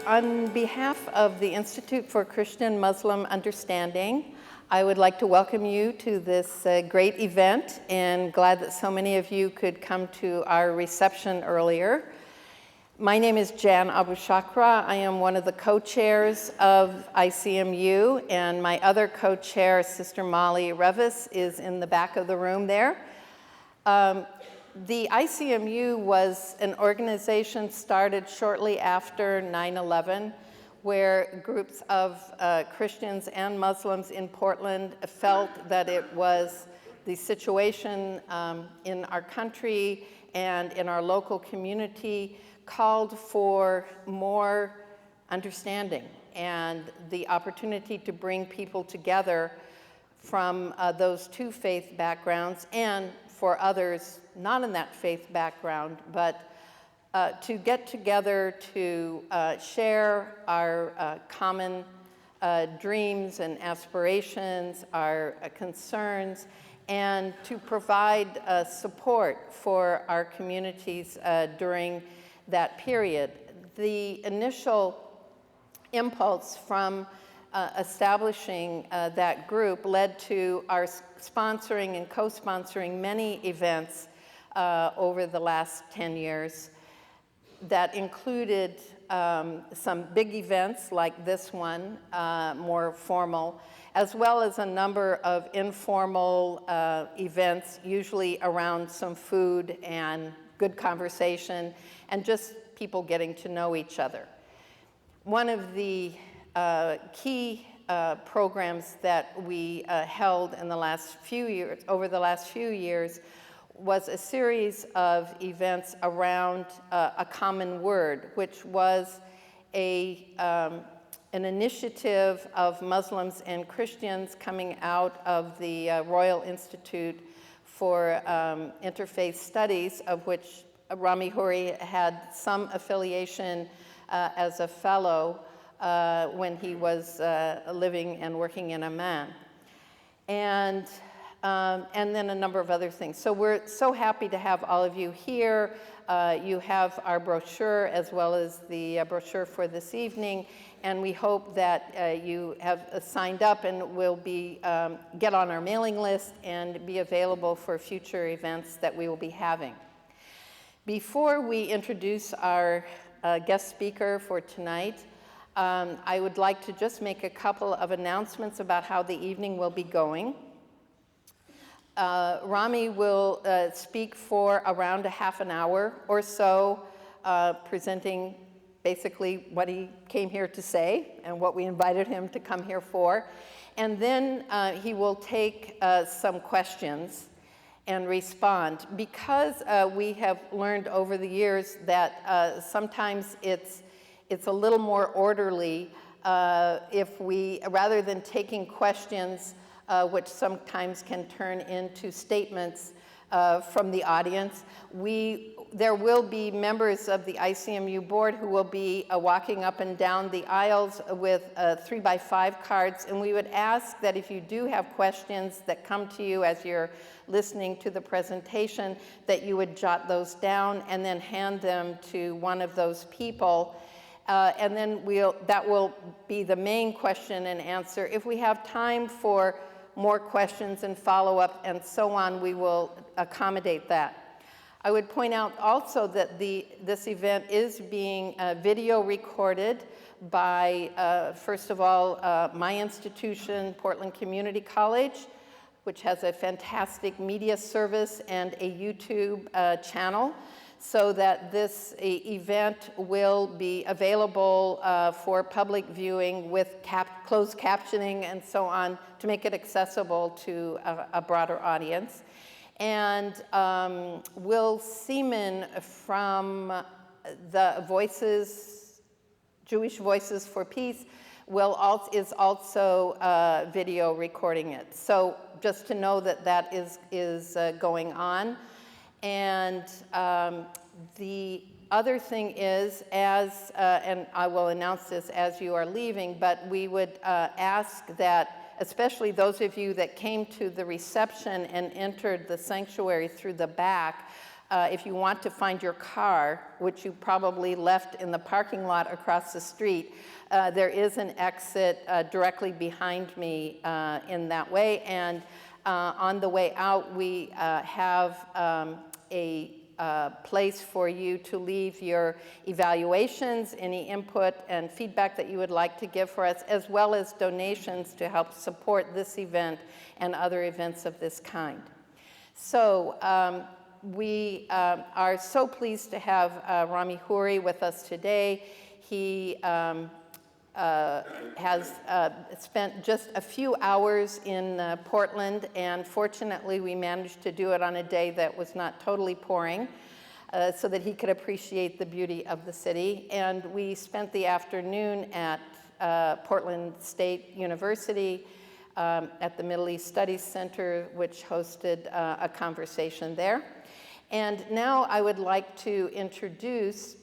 On behalf of the Institute for Christian Muslim Understanding, I would like to welcome you to this great event, and glad that so many of you could come to our reception earlier. My name is Jan Abu Shakra. I am one of the co-chairs of ICMU, and my other co-chair, Sister Molly Revis, is in the back of the room there. The ICMU was an organization started shortly after 9/11, where groups of Christians and Muslims in Portland felt that it was the situation in our country and in our local community called for more understanding and the opportunity to bring people together from those two faith backgrounds, and for others not in that faith background, but to get together to share our common dreams and aspirations, our concerns, and to provide support for our communities during that period. The initial impulse from establishing that group led to our sponsoring and co-sponsoring many events over the last 10 years that included some big events like this one, more formal, as well as a number of informal events, usually around some food and good conversation and just people getting to know each other. One of the key programs that we held in the last few years, over the last few years, was a series of events around a common word, which was an initiative of Muslims and Christians coming out of the Royal Institute for Interfaith Studies, of which Rami Khouri had some affiliation as a fellow when he was living and working in Amman. And then a number of other things. So we're so happy to have all of you here. You have our brochure as well as the brochure for this evening, and we hope that you have signed up and will be get on our mailing list and be available for future events that we will be having. Before we introduce our guest speaker for tonight, I would like to just make a couple of announcements about how the evening will be going. Rami will speak for around a half an hour or so, presenting basically what he came here to say and what we invited him to come here for. And then he will take some questions and respond. Because we have learned over the years that sometimes it's a little more orderly if we, rather than taking questions which sometimes can turn into statements from the audience, there will be members of the ICMU board who will be walking up and down the aisles with 3x5 cards, and we would ask that if you do have questions that come to you as you're listening to the presentation, that you would jot those down and then hand them to one of those people. And then that will be the main question and answer. If we have time for more questions and follow-up and so on, we will accommodate that. I would point out also that this event is being video recorded by, first of all, my institution, Portland Community College, which has a fantastic media service and a YouTube channel, so that this event will be available for public viewing with closed captioning and so on to make it accessible to a broader audience. And Will Seaman from the Jewish Voices for Peace is also video recording it. So just to know that that is going on. And the other thing is, and I will announce this as you are leaving, but we would ask that, especially those of you that came to the reception and entered the sanctuary through the back, If you want to find your car, which you probably left in the parking lot across the street, there is an exit directly behind me in that way. And on the way out, we have a place for you to leave your evaluations, any input and feedback that you would like to give for us, as well as donations to help support this event and other events of this kind. So we are so pleased to have Rami Khouri with us today. He has spent just a few hours in Portland, and fortunately we managed to do it on a day that was not totally pouring, so that he could appreciate the beauty of the city. And we spent the afternoon at Portland State University at the Middle East Studies Center, which hosted a conversation there. And now I would like to introduce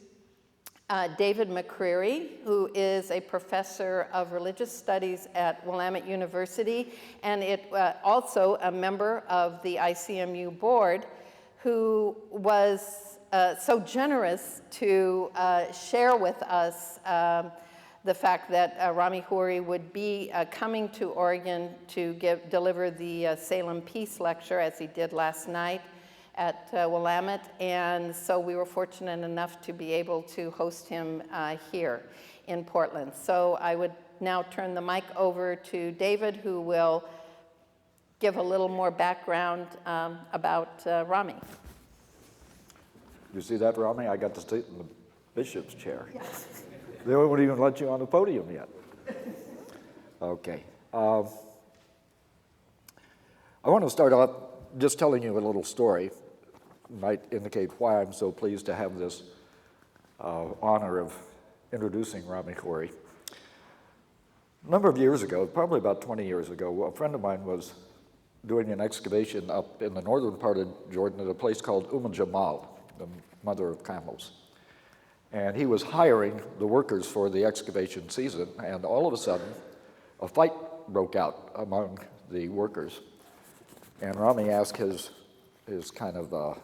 David McGreery, who is a professor of religious studies at Willamette University, and also a member of the ICMU board, who was so generous to share with us the fact that Rami Khouri would be coming to Oregon to deliver the Salem Peace Lecture, as he did last night at Willamette, and so we were fortunate enough to be able to host him here in Portland. So I would now turn the mic over to David, who will give a little more background about Rami. You see that, Rami? I got to sit in the bishop's chair. Yes. They won't even let you on the podium yet. Okay. I want to start off just telling you a little story. Might indicate why I'm so pleased to have this honor of introducing Rami Khouri. A number of years ago, probably about 20 years ago, a friend of mine was doing an excavation up in the northern part of Jordan at a place called Jamal, the mother of camels. And he was hiring the workers for the excavation season, and all of a sudden, a fight broke out among the workers. And Rami asked his kind of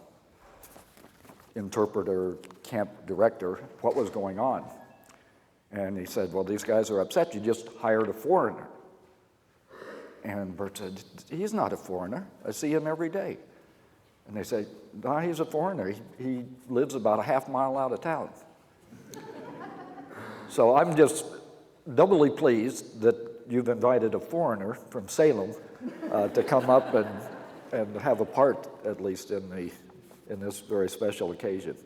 interpreter, camp director, what was going on. And he said, well, these guys are upset. You just hired a foreigner. And Bert said, he's not a foreigner. I see him every day. And they say, no, he's a foreigner. He lives about a half mile out of town. So I'm just doubly pleased that you've invited a foreigner from Salem to come up and have a part, at least, in this very special occasion.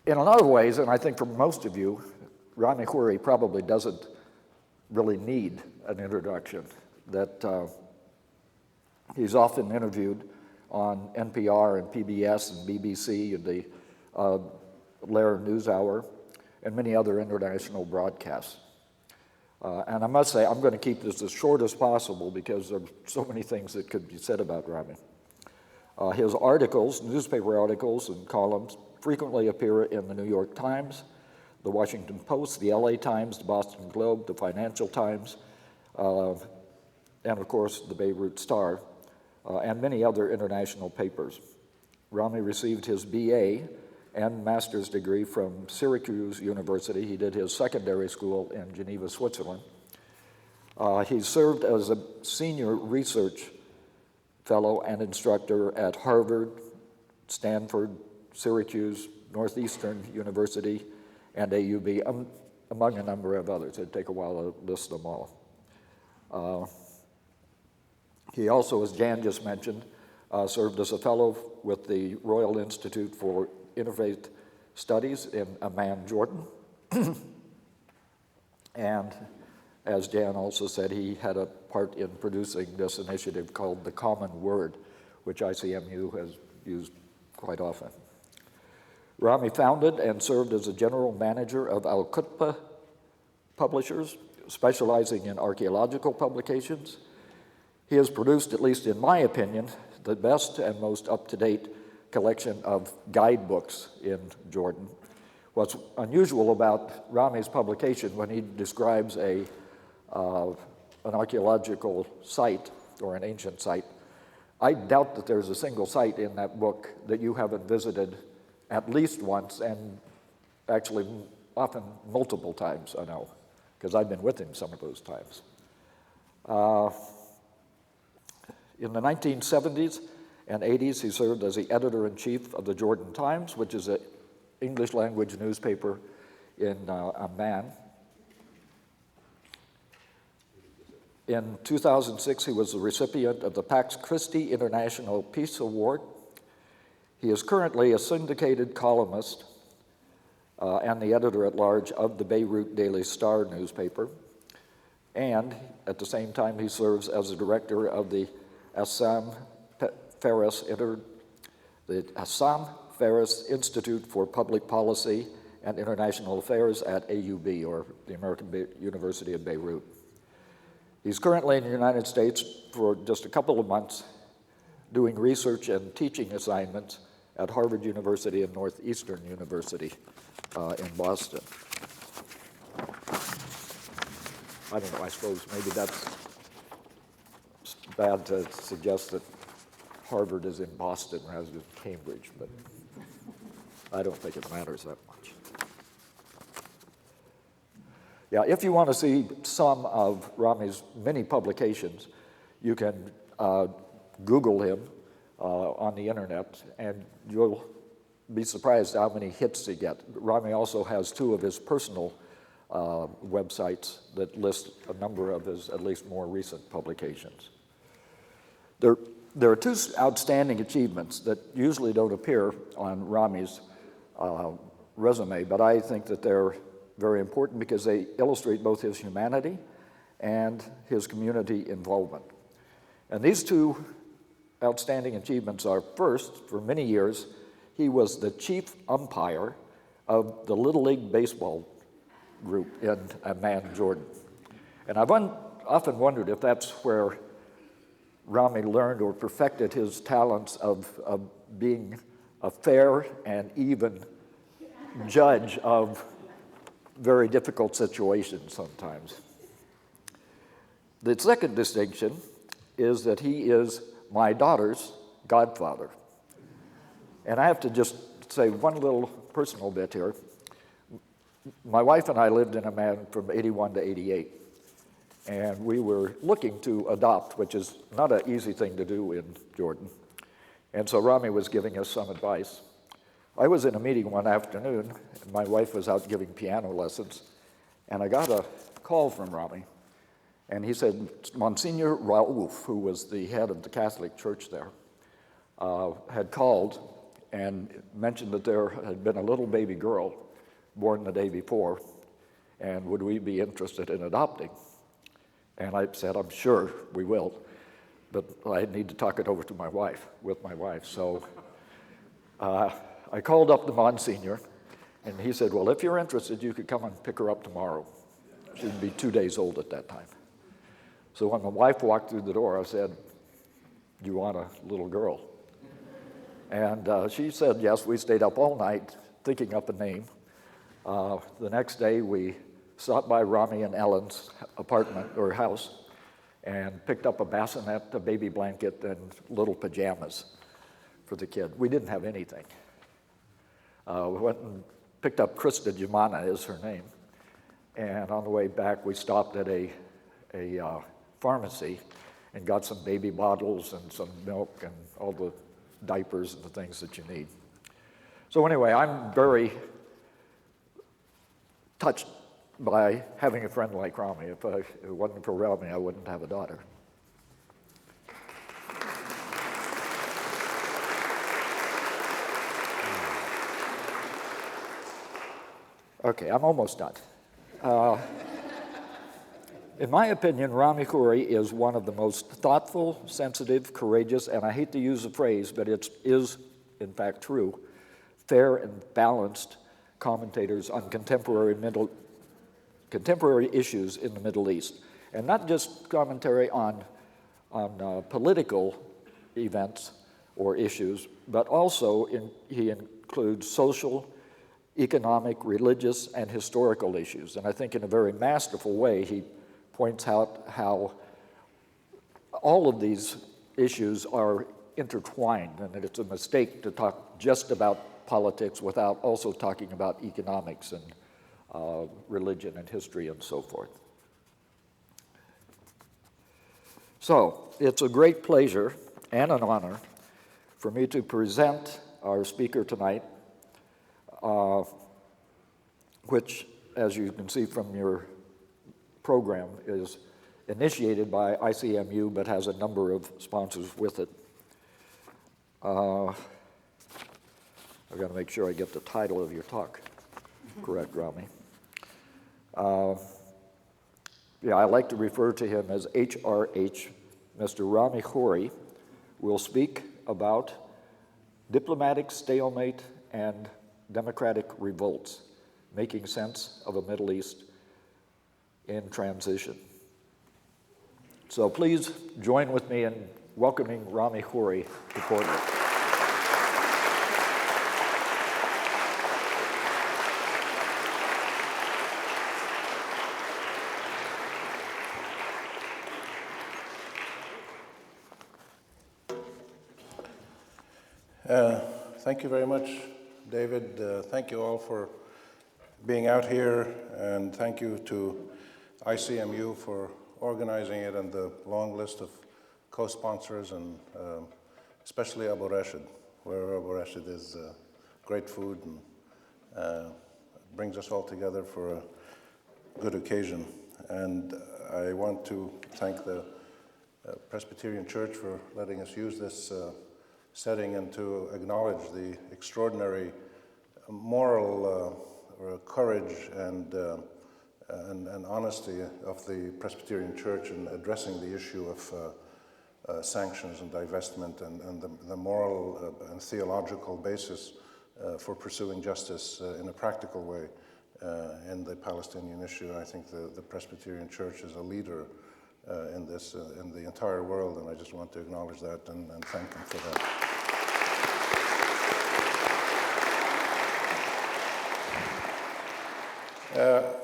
In a lot of ways, and I think for most of you, Rami Khouri probably doesn't really need an introduction. That he's often interviewed on NPR and PBS and BBC and the Lehrer NewsHour and many other international broadcasts. And I must say, I'm going to keep this as short as possible because there are so many things that could be said about Rami. His articles, newspaper articles and columns, frequently appear in the New York Times, the Washington Post, the LA Times, the Boston Globe, the Financial Times, and of course the Beirut Star, and many other international papers. Rami received his BA and master's degree from Syracuse University. He did his secondary school in Geneva, Switzerland. He served as a senior research fellow and instructor at Harvard, Stanford, Syracuse, Northeastern University, and AUB, among a number of others. It'd take a while to list them all. He also, as Jan just mentioned, served as a fellow with the Royal Institute for Interfaith Studies in Amman, Jordan. And as Jan also said, he had a part in producing this initiative called The Common Word, which ICMU has used quite often. Rami founded and served as a general manager of Al-Qutbah Publishers, specializing in archaeological publications. He has produced, at least in my opinion, the best and most up-to-date collection of guidebooks in Jordan. What's unusual about Rami's publication when he describes an archaeological site or an ancient site, I doubt that there's a single site in that book that you haven't visited at least once, and actually often multiple times, I know, because I've been with him some of those times. In the 1970s and 80s, he served as the editor-in-chief of the Jordan Times, which is an English-language newspaper in Amman. In 2006, he was the recipient of the Pax Christi International Peace Award. He is currently a syndicated columnist and the editor-at-large of the Beirut Daily Star newspaper. And at the same time, he serves as the director of the Issam Ferris Institute for Public Policy and International Affairs at AUB, or the American University of Beirut. He's currently in the United States for just a couple of months doing research and teaching assignments at Harvard University and Northeastern University in Boston. I don't know, I suppose maybe that's bad to suggest that Harvard is in Boston rather than Cambridge, but I don't think it matters that much. Yeah, if you want to see some of Rami's many publications, you can Google him on the internet, and you'll be surprised how many hits he gets. Rami also has two of his personal websites that list a number of his at least more recent publications. There are two outstanding achievements that usually don't appear on Rami's resume, but I think that they're very important because they illustrate both his humanity and his community involvement. And these two outstanding achievements are, first, for many years, he was the chief umpire of the Little League baseball group in Amman, Jordan. And I've often wondered if that's where Rami learned or perfected his talents of being a fair and even judge of very difficult situations sometimes. The second distinction is that he is my daughter's godfather. And I have to just say one little personal bit here. My wife and I lived in Amman from 81 to 88. And we were looking to adopt, which is not an easy thing to do in Jordan. And so Rami was giving us some advice. I was in a meeting one afternoon, and my wife was out giving piano lessons, and I got a call from Rami. And he said, Monsignor Raouf, who was the head of the Catholic Church there, had called and mentioned that there had been a little baby girl born the day before, and would we be interested in adopting? And I said, I'm sure we will, but I need to talk it over to my wife, with my wife. So I called up the Monsignor, and he said, well, if you're interested, you could come and pick her up tomorrow. She'd be 2 days old at that time. So when my wife walked through the door, I said, do you want a little girl? And she said yes. We stayed up all night thinking up a name. The next day, we stopped by Rami and Ellen's apartment or house and picked up a bassinet, a baby blanket, and little pajamas for the kid. We didn't have anything. We went and picked up Krista Jumana is her name. And on the way back, we stopped at a pharmacy and got some baby bottles and some milk and all the diapers and the things that you need. So anyway, I'm very touched by having a friend like Rami. If it wasn't for Rami, I wouldn't have a daughter. Okay, I'm almost done. In my opinion, Rami Khouri is one of the most thoughtful, sensitive, courageous, and I hate to use the phrase, but it is, in fact, true, fair and balanced commentators on contemporary issues in the Middle East. And not just commentary on political events or issues, but also he includes social, economic, religious, and historical issues. And I think in a very masterful way, he points out how all of these issues are intertwined, and that it's a mistake to talk just about politics without also talking about economics and religion and history and so forth. So it's a great pleasure and an honor for me to present our speaker tonight, which, as you can see from your program, is initiated by ICMU but has a number of sponsors with it. I've got to make sure I get the title of your talk correct, Rami. Yeah, I like to refer to him as HRH. Mr. Rami Khouri will speak about diplomatic stalemate and democratic revolts, making sense of a Middle East in transition. So please join with me in welcoming Rami Khouri to Portland. Thank you very much, David. Thank you all for being out here, and thank you to ICMU for organizing it and the long list of co-sponsors, and especially Abu Rashid, where Abu Rashid is great food and brings us all together for a good occasion. And I want to thank the Presbyterian Church for letting us use this setting, and to acknowledge the extraordinary moral courage and honesty of the Presbyterian Church in addressing the issue of sanctions and divestment, and the moral and theological basis for pursuing justice in a practical way in the Palestinian issue. I think the Presbyterian Church is a leader in this in the entire world, and I just want to acknowledge that and thank them for that.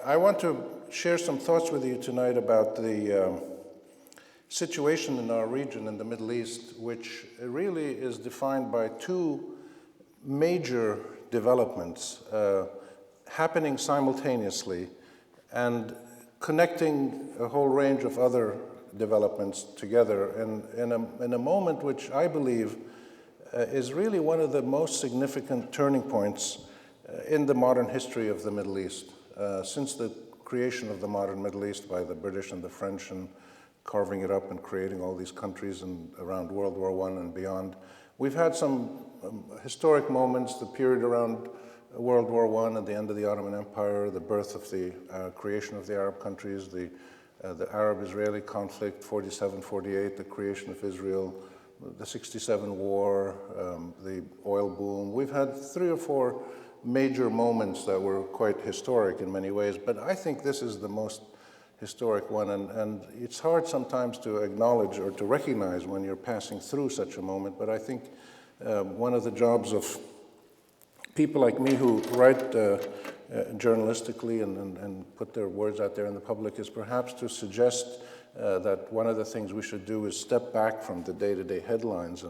I want to share some thoughts with you tonight about the situation in our region in the Middle East, which really is defined by two major developments happening simultaneously and connecting a whole range of other developments together in a moment which I believe is really one of the most significant turning points in the modern history of the Middle East. Since the creation of the modern Middle East by the British and the French, and carving it up and creating all these countries around World War I and beyond, we've had some historic moments, the period around World War I and the end of the Ottoman Empire, the birth of the creation of the Arab countries, the Arab-Israeli conflict, 47-48, the creation of Israel, the 67 war, the oil boom. We've had 3 or 4 major moments that were quite historic in many ways, but I think this is the most historic one, and it's hard sometimes to acknowledge or to recognize when you're passing through such a moment, but I think one of the jobs of people like me who write journalistically and put their words out there in the public is perhaps to suggest that one of the things we should do is step back from the day-to-day headlines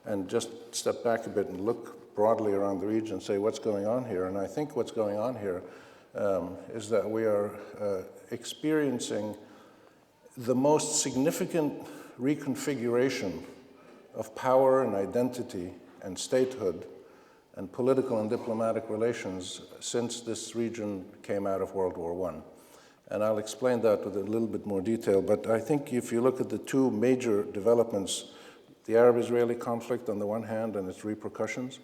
and just step back a bit and look broadly around the region and say what's going on here. And I think what's going on here is that we are experiencing the most significant reconfiguration of power and identity and statehood and political and diplomatic relations since this region came out of World War I. And I'll explain that with a little bit more detail, but I think if you look at the two major developments, the Arab-Israeli conflict on the one hand and its repercussions,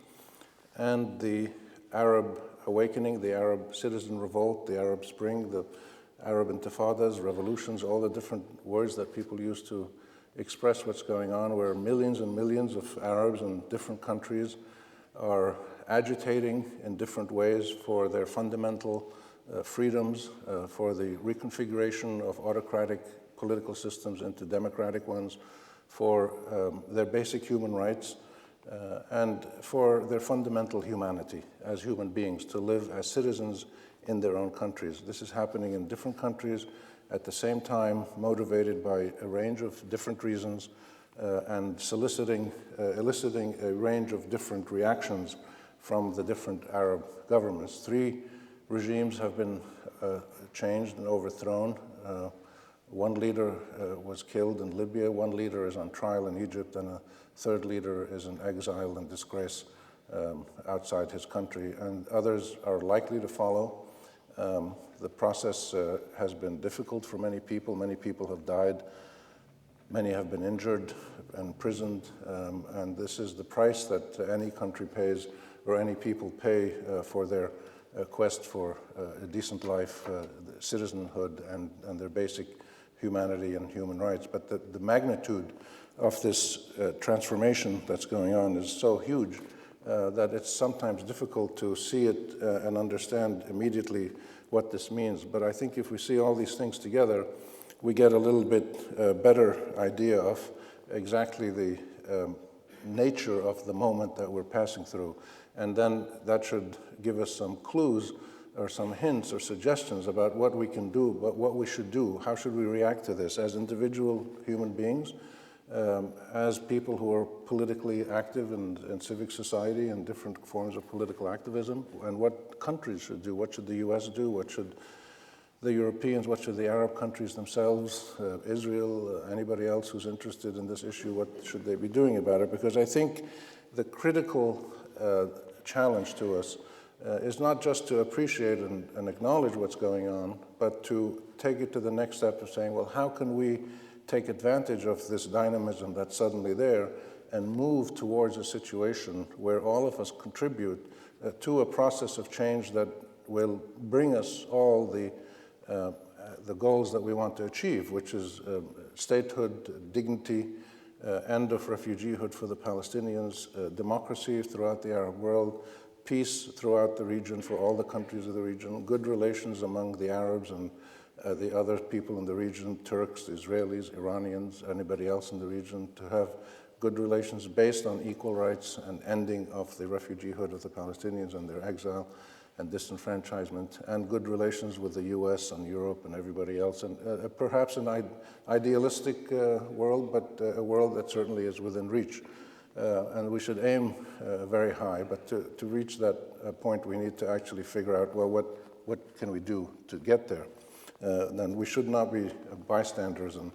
and the Arab awakening, the Arab citizen revolt, the Arab Spring, the Arab intifadas, revolutions, all the different words that people use to express what's going on, where millions and millions of Arabs in different countries are agitating in different ways for their fundamental freedoms, for the reconfiguration of autocratic political systems into democratic ones, for their basic human rights, and for their fundamental humanity as human beings, to live as citizens in their own countries. This is happening in different countries at the same time, motivated by a range of different reasons, and eliciting a range of different reactions from the different Arab governments. 3 regimes have been changed and overthrown. One leader was killed in Libya, 1 leader is on trial in Egypt, and a 3rd leader is in exile and disgrace outside his country, and others are likely to follow. The process has been difficult for many people. Many people have died. Many have been injured and imprisoned, and this is the price that any country pays or any people pay for their quest for a decent life, citizenhood, and their basic humanity and human rights. But the magnitude of this transformation that's going on is so huge that it's sometimes difficult to see it and understand immediately what this means. But I think if we see all these things together, we get a little bit better idea of exactly the nature of the moment that we're passing through. And then that should give us some clues or some hints or suggestions about what we can do, what we should do, how should we react to this as individual human beings, as people who are politically active in civic society and different forms of political activism, and what countries should do. What should the US do? What should the Europeans, what should the Arab countries themselves, Israel, anybody else who's interested in this issue, what should they be doing about it? Because I think the critical challenge to us is not just to appreciate and acknowledge what's going on, but to take it to the next step of saying, well, how can we take advantage of this dynamism that's suddenly there and move towards a situation where all of us contribute to a process of change that will bring us all the goals that we want to achieve, which is statehood, dignity, end of refugeehood for the Palestinians, democracy throughout the Arab world, peace throughout the region for all the countries of the region, good relations among the Arabs and the other people in the region, Turks, Israelis, Iranians, anybody else in the region, to have good relations based on equal rights and ending of the refugeehood of the Palestinians and their exile and disenfranchisement, and good relations with the US and Europe and everybody else, and perhaps an idealistic world, but a world that certainly is within reach. And we should aim very high, but to reach that point, we need to actually figure out, well, what can we do to get there? Then we should not be bystanders and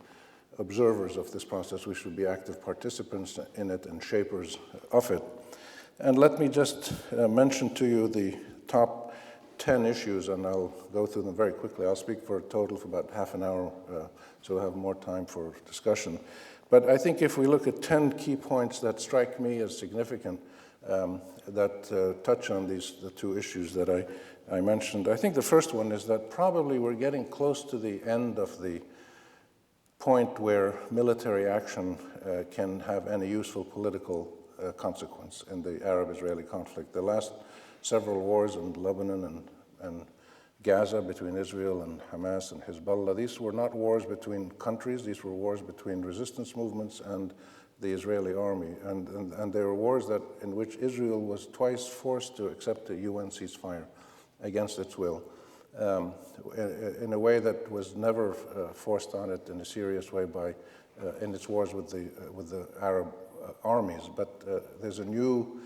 observers of this process. We should be active participants in it and shapers of it. And let me just mention to you the top 10 issues, and I'll go through them very quickly. I'll speak for a total for about half an hour, so we'll have more time for discussion. But I think if we look at 10 key points that strike me as significant, that touch on the 2 issues that I mentioned, I think the first one is that probably we're getting close to the end of the point where military action can have any useful political consequence in the Arab-Israeli conflict. The last several wars in Lebanon and Gaza between Israel and Hamas and Hezbollah, these were not wars between countries, these were wars between resistance movements and the Israeli army. And they were wars in which Israel was twice forced to accept a UN ceasefire against its will, in a way that was never forced on it in a serious way in its wars with the Arab armies. But there's a new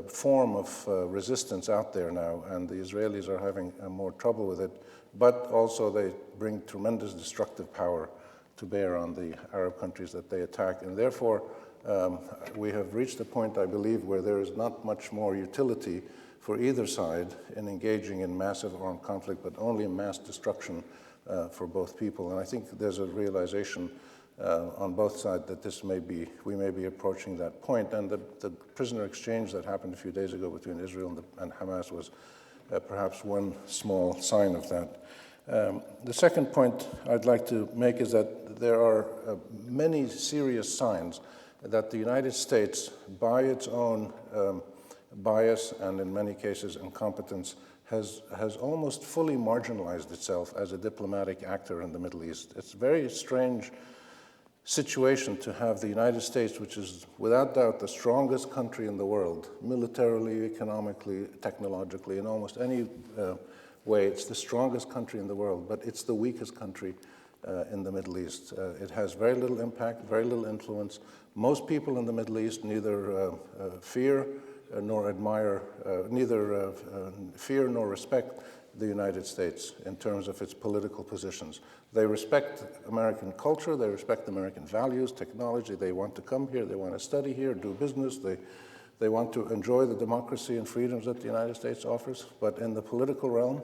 form of resistance out there now, and the Israelis are having more trouble with it, but also they bring tremendous destructive power to bear on the Arab countries that they attack, and therefore we have reached a point, I believe, where there is not much more utility for either side in engaging in massive armed conflict, but only in mass destruction for both people. And I think there's a realization on both sides that we may be approaching that point. And the prisoner exchange that happened a few days ago between Israel and Hamas was perhaps one small sign of that. The second point I'd like to make is that there are many serious signs that the United States, by its own bias and in many cases incompetence, has almost fully marginalized itself as a diplomatic actor in the Middle East. It's a very strange situation to have the United States, which is without doubt the strongest country in the world, militarily, economically, technologically, in almost any way. It's the strongest country in the world, but it's the weakest country in the Middle East. It has very little impact, very little influence, Most people in the Middle East neither fear nor admire, neither fear nor respect the United States in terms of its political positions. They respect American culture, they respect American values, technology. They want to come here, they want to study here, do business. They want to enjoy the democracy and freedoms that the United States offers. But in the political realm,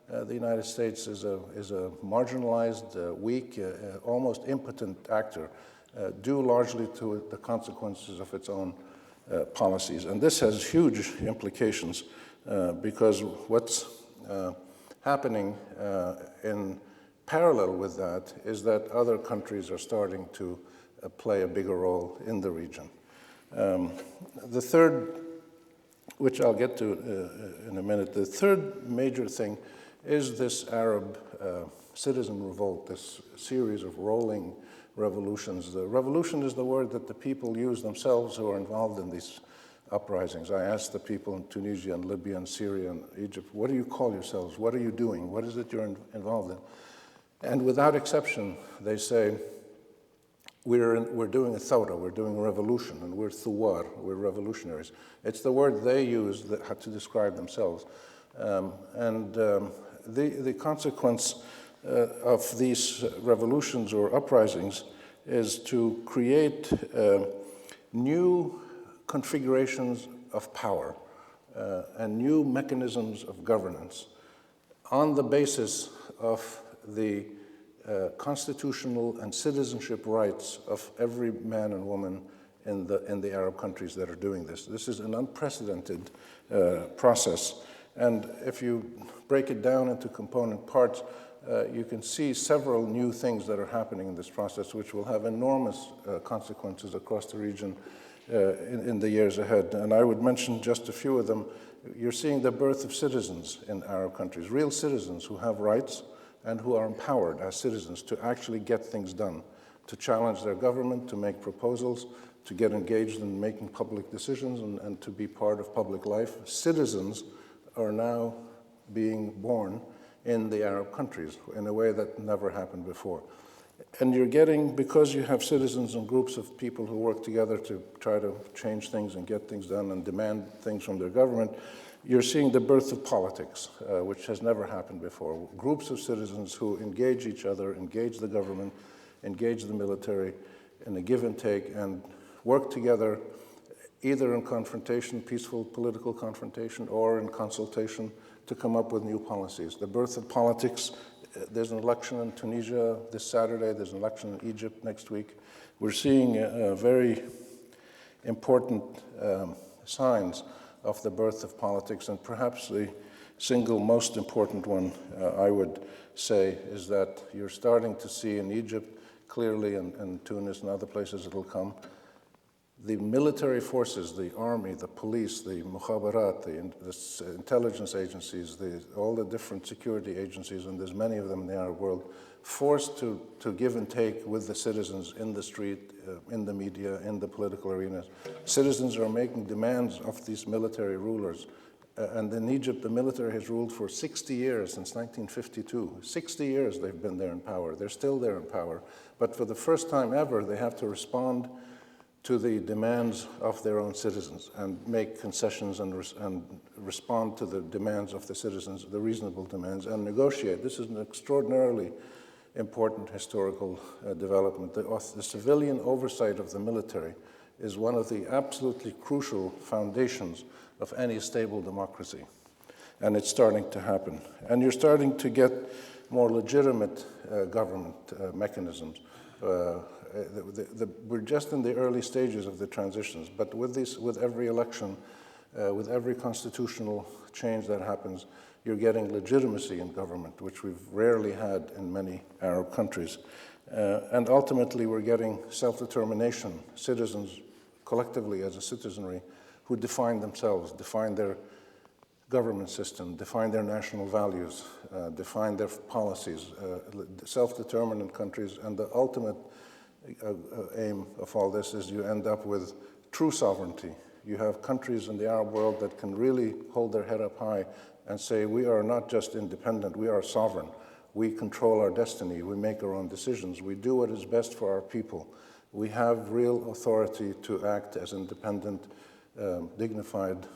the United States is a marginalized, weak, almost impotent actor, due largely to the consequences of its own policies. And this has huge implications because what's happening in parallel with that is that other countries are starting to play a bigger role in the region. The third, which I'll get to in a minute, the third major thing is this Arab citizen revolt, this series of rolling revolutions. The revolution is the word that the people use themselves who are involved in these uprisings. I asked the people in Tunisia and Libya and Syria and Egypt, what do you call yourselves? What are you doing? What is it you're involved in? And without exception, they say, we're doing a thawra, we're doing a revolution, and we're thuwar, we're revolutionaries. It's the word they use to describe themselves. The consequence of these revolutions or uprisings is to create new configurations of power and new mechanisms of governance on the basis of the constitutional and citizenship rights of every man and woman in the Arab countries that are doing this. This is an unprecedented process. And if you break it down into component parts, you can see several new things that are happening in this process, which will have enormous consequences across the region in the years ahead. And I would mention just a few of them. You're seeing the birth of citizens in Arab countries, real citizens who have rights and who are empowered as citizens to actually get things done, to challenge their government, to make proposals, to get engaged in making public decisions and to be part of public life. Citizens are now being born in the Arab countries in a way that never happened before. And you're getting, because you have citizens and groups of people who work together to try to change things and get things done and demand things from their government, you're seeing the birth of politics, which has never happened before. Groups of citizens who engage each other, engage the government, engage the military in a give and take, and work together either in confrontation, peaceful political confrontation, or in consultation to come up with new policies. The birth of politics, there's an election in Tunisia this Saturday, there's an election in Egypt next week. We're seeing very important signs of the birth of politics, and perhaps the single most important one, I would say, is that you're starting to see in Egypt, clearly, and Tunis and other places it'll come, the military forces, the army, the police, the mukhabarat, the intelligence agencies, all the different security agencies, and there's many of them in the Arab world, forced to give and take with the citizens in the street, in the media, in the political arenas. Citizens are making demands of these military rulers. And in Egypt, the military has ruled for 60 years, since 1952. 60 years they've been there in power. They're still there in power. But for the first time ever, they have to respond to the demands of their own citizens and make concessions and respond to the demands of the citizens, the reasonable demands, and negotiate. This is an extraordinarily important historical development. The civilian oversight of the military is one of the absolutely crucial foundations of any stable democracy. And it's starting to happen. And you're starting to get more legitimate government mechanisms. We're just in the early stages of the transitions, but with every election, with every constitutional change that happens, you're getting legitimacy in government, which we've rarely had in many Arab countries. And ultimately, we're getting self-determination, citizens collectively as a citizenry who define themselves, define their government system, define their national values, define their policies, self-determined in countries, and the ultimate aim of all this is you end up with true sovereignty. You have countries in the Arab world that can really hold their head up high and say, we are not just independent, we are sovereign. We control our destiny, we make our own decisions, we do what is best for our people. We have real authority to act as independent, dignified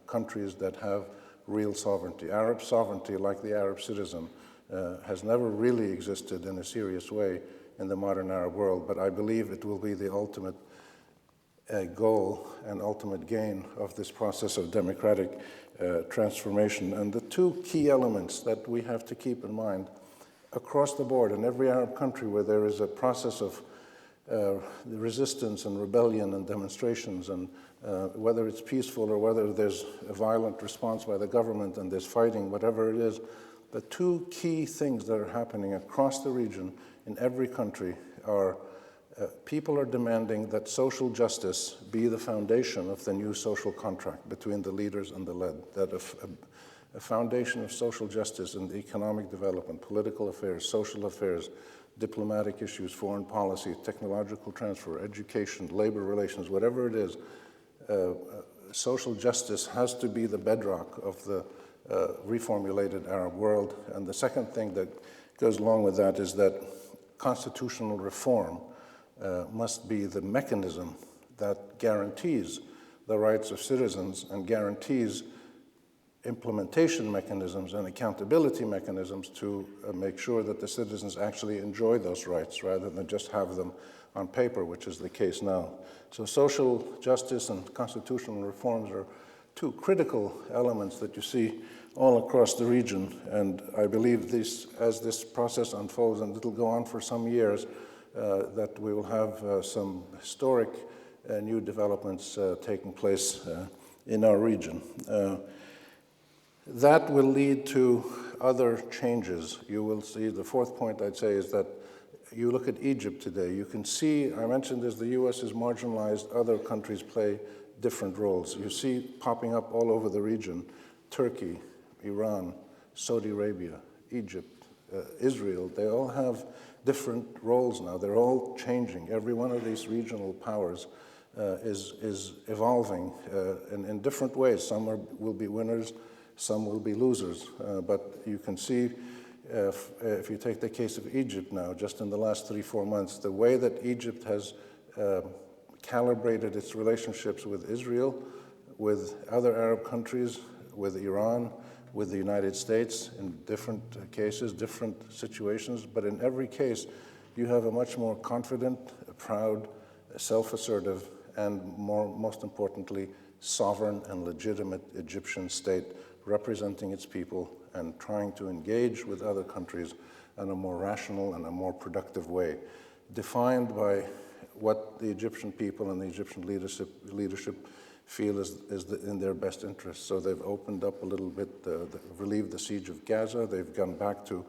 countries that have real sovereignty. Arab sovereignty, like the Arab citizen, has never really existed in a serious way in the modern Arab world, but I believe it will be the ultimate goal and ultimate gain of this process of democratic transformation. And the two key elements that we have to keep in mind across the board in every Arab country where there is a process of resistance and rebellion and demonstrations, and whether it's peaceful or whether there's a violent response by the government and there's fighting, whatever it is, the two key things that are happening across the region in every country are people are demanding that social justice be the foundation of the new social contract between the leaders and the led, that a foundation of social justice in the economic development, political affairs, social affairs, diplomatic issues, foreign policy, technological transfer, education, labor relations, whatever it is, social justice has to be the bedrock of the reformulated Arab world. And the second thing that goes along with that is that constitutional reform must be the mechanism that guarantees the rights of citizens and guarantees implementation mechanisms and accountability mechanisms to make sure that the citizens actually enjoy those rights rather than just have them on paper, which is the case now. So social justice and constitutional reforms are two critical elements that you see all across the region, and I believe this, as this process unfolds, and it'll go on for some years, that we will have some historic new developments taking place in our region. That will lead to other changes. You will see, the fourth point I'd say is that you look at Egypt today, you can see, I mentioned this, the US is marginalized, other countries play different roles. You see popping up all over the region, Turkey, Iran, Saudi Arabia, Egypt, Israel, they all have different roles now. They're all changing. Every one of these regional powers is evolving in different ways. Some will be winners, some will be losers. But you can see, if you take the case of Egypt now, just in the last 3-4 months, the way that Egypt has calibrated its relationships with Israel, with other Arab countries, with Iran, with the United States in different cases, different situations, but in every case, you have a much more confident, proud, self-assertive, and most importantly, sovereign and legitimate Egyptian state representing its people and trying to engage with other countries in a more rational and a more productive way, defined by what the Egyptian people and the Egyptian leadership feel is in their best interest. So they've opened up a little bit, relieved the siege of Gaza. They've gone back to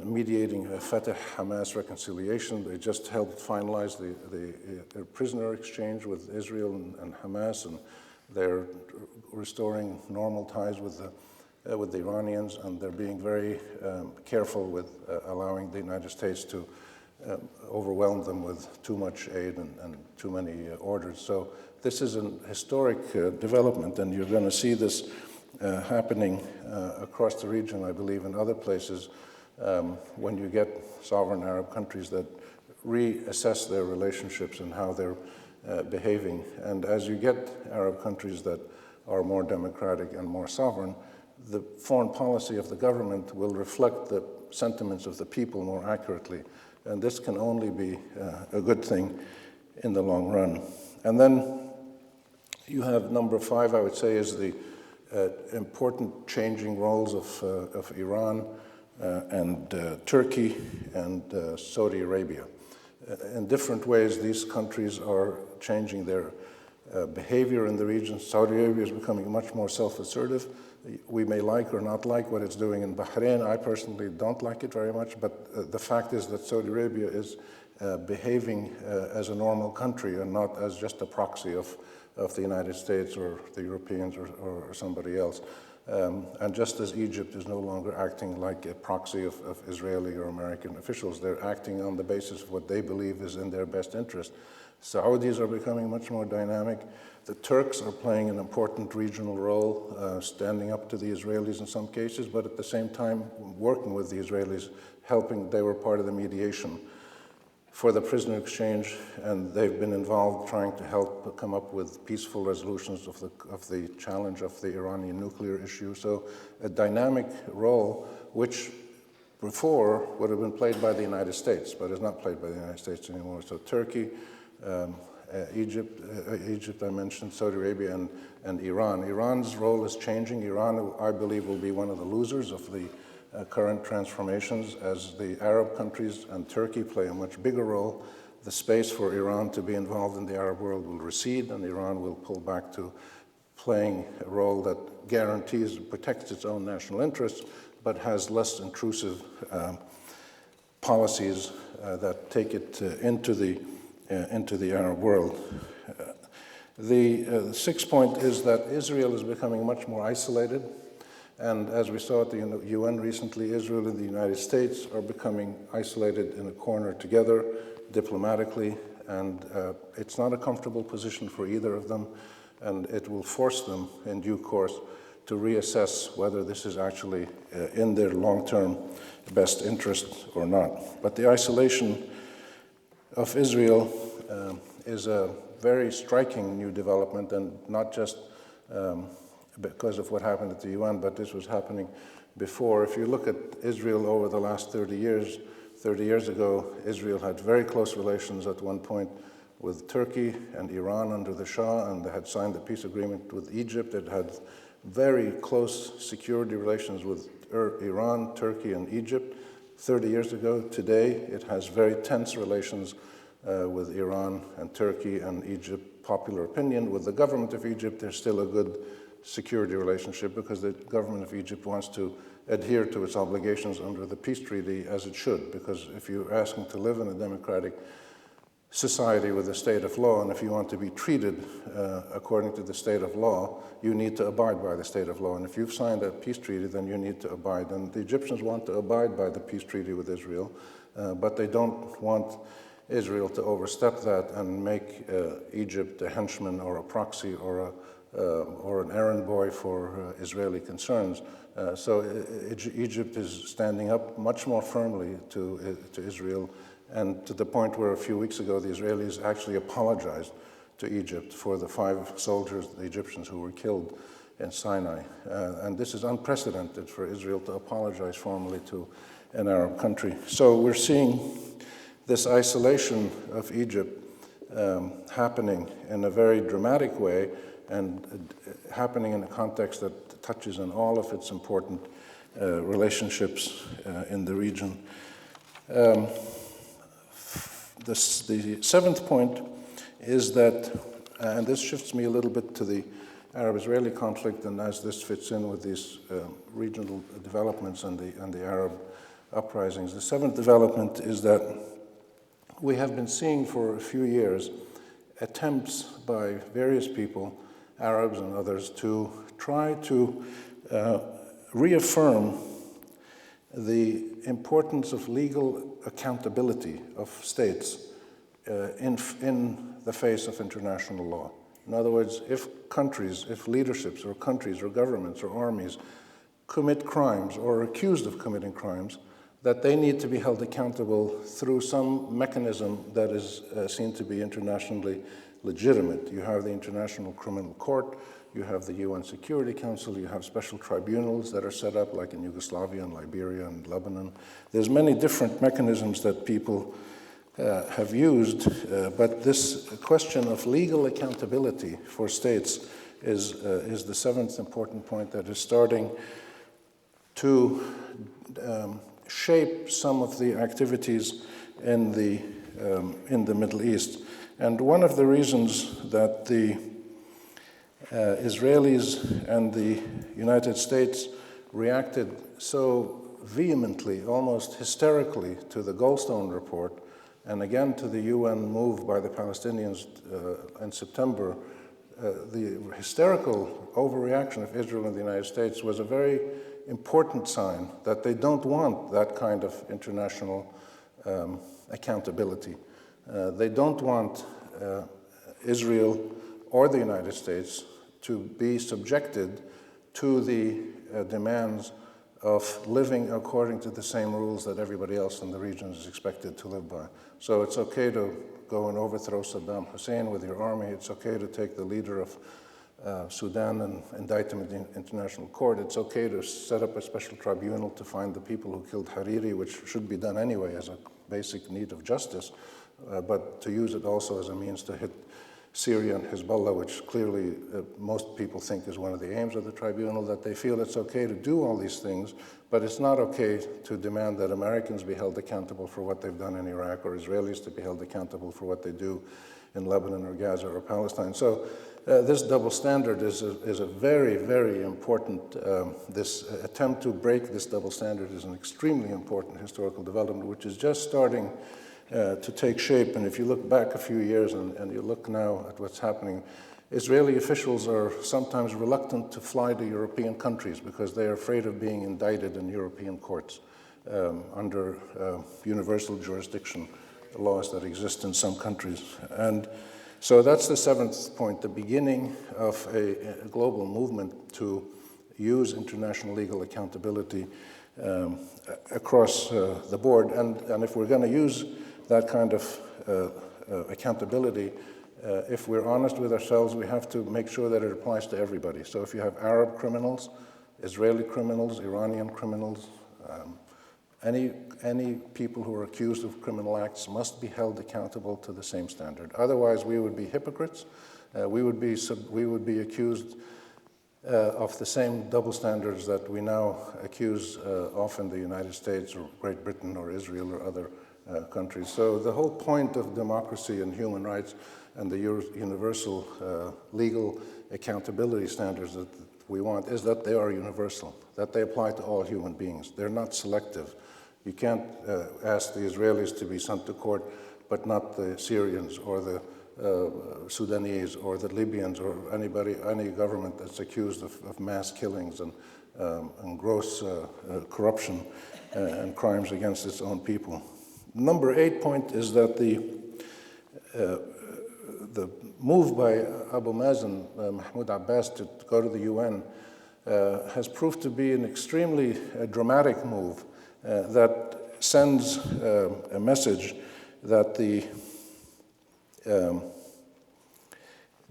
mediating a Fatah-Hamas reconciliation. They just helped finalize the prisoner exchange with Israel and Hamas, and they're restoring normal ties with the Iranians, and they're being very careful with allowing the United States to overwhelm them with too much aid and too many orders. So this is an historic development, and you're going to see this happening across the region, I believe, in other places, when you get sovereign Arab countries that reassess their relationships and how they're behaving. And as you get Arab countries that are more democratic and more sovereign, the foreign policy of the government will reflect the sentiments of the people more accurately. And this can only be a good thing in the long run. And then you have number 5, I would say, is the important changing roles of Iran and Turkey and Saudi Arabia. In different ways, these countries are changing their behavior in the region. Saudi Arabia is becoming much more self-assertive. We may like or not like what it's doing in Bahrain. I personally don't like it very much, but the fact is that Saudi Arabia is behaving as a normal country and not as just a proxy of the United States or the Europeans or somebody else. And just as Egypt is no longer acting like a proxy of Israeli or American officials, they're acting on the basis of what they believe is in their best interest. Saudis are becoming much more dynamic. The Turks are playing an important regional role, standing up to the Israelis in some cases, but at the same time working with the Israelis, helping. They were part of the mediation for the prisoner exchange, and they've been involved trying to help come up with peaceful resolutions of the challenge of the Iranian nuclear issue. So a dynamic role which before would have been played by the United States, but is not played by the United States anymore. So Turkey, Egypt I mentioned, Saudi Arabia, and Iran. Iran's role is changing. Iran, I believe, will be one of the losers of the current transformations as the Arab countries and Turkey play a much bigger role. The space for Iran to be involved in the Arab world will recede, and Iran will pull back to playing a role that guarantees and protects its own national interests, but has less intrusive policies that take it into the Arab world. The sixth point is that Israel is becoming much more isolated. And as we saw at the UN recently, Israel and the United States are becoming isolated in a corner together diplomatically, and it's not a comfortable position for either of them, and it will force them in due course to reassess whether this is actually in their long-term best interest or not. But the isolation of Israel is a very striking new development, and not just because of what happened at the UN, but this was happening before. If you look at Israel over the last 30 years ago, Israel had very close relations at one point with Turkey and Iran under the Shah, and they had signed the peace agreement with Egypt. It had very close security relations with Iran, Turkey, and Egypt 30 years ago. Today, it has very tense relations with Iran and Turkey and Egypt. Popular opinion with the government of Egypt, there's still a good security relationship because the government of Egypt wants to adhere to its obligations under the peace treaty as it should, because if you're asking to live in a democratic society with a state of law, and if you want to be treated according to the state of law, you need to abide by the state of law. And if you've signed that peace treaty, then you need to abide. And the Egyptians want to abide by the peace treaty with Israel, but they don't want Israel to overstep that and make Egypt a henchman or a proxy or an errand boy for Israeli concerns. So Egypt is standing up much more firmly to Israel, and to the point where a few weeks ago the Israelis actually apologized to Egypt for the 5 soldiers, the Egyptians, who were killed in Sinai. And this is unprecedented for Israel to apologize formally to an Arab country. So we're seeing this isolation of Egypt happening in a very dramatic way, and happening in a context that touches on all of its important relationships in the region. The seventh point is that, and this shifts me a little bit to the Arab-Israeli conflict, and as this fits in with these regional developments and the Arab uprisings. The seventh development is that we have been seeing for a few years attempts by various people, Arabs and others, to try to reaffirm the importance of legal accountability of states in the face of international law. In other words, if leaderships or countries or governments or armies commit crimes or are accused of committing crimes, that they need to be held accountable through some mechanism that is seen to be internationally legitimate. You have the International Criminal Court, you have the UN Security Council, you have special tribunals that are set up, like in Yugoslavia and Liberia and Lebanon. There's many different mechanisms that people have used, but this question of legal accountability for states is the seventh important point that is starting to shape some of the activities in the Middle East. And one of the reasons that the Israelis and the United States reacted so vehemently, almost hysterically, to the Goldstone report, and again to the UN move by the Palestinians in September, the hysterical overreaction of Israel and the United States was a very important sign that they don't want that kind of international accountability. They don't want Israel or the United States to be subjected to the demands of living according to the same rules that everybody else in the region is expected to live by. So it's okay to go and overthrow Saddam Hussein with your army. It's okay to take the leader of Sudan and indict him in the international court. It's okay to set up a special tribunal to find the people who killed Hariri, which should be done anyway as a basic need of justice, but to use it also as a means to hit Syria and Hezbollah, which clearly most people think is one of the aims of the tribunal, that they feel it's okay to do all these things, but it's not okay to demand that Americans be held accountable for what they've done in Iraq, or Israelis to be held accountable for what they do in Lebanon or Gaza or Palestine. So this double standard is a very, very important, this attempt to break this double standard is an extremely important historical development, which is just starting to take shape. And if you look back a few years and you look now at what's happening, Israeli officials are sometimes reluctant to fly to European countries because they are afraid of being indicted in European courts under universal jurisdiction laws that exist in some countries. And so that's the seventh point, the beginning of a global movement to use international legal accountability across the board. And if we're going to use that kind of accountability, if we're honest with ourselves, we have to make sure that it applies to everybody. So if you have Arab criminals, Israeli criminals, Iranian criminals, any people who are accused of criminal acts must be held accountable to the same standard. Otherwise, we would be hypocrites. We would be accused of the same double standards that we now accuse often the United States or Great Britain or Israel or other countries. So the whole point of democracy and human rights and the universal legal accountability standards that we want is that they are universal, that they apply to all human beings. They're not selective. You can't ask the Israelis to be sent to court, but not the Syrians or the Sudanese or the Libyans or any government that's accused of mass killings and gross corruption and crimes against its own people. Number 8 point is that the move by Abu Mazen, Mahmoud Abbas, to go to the UN has proved to be an extremely dramatic move that sends a message that the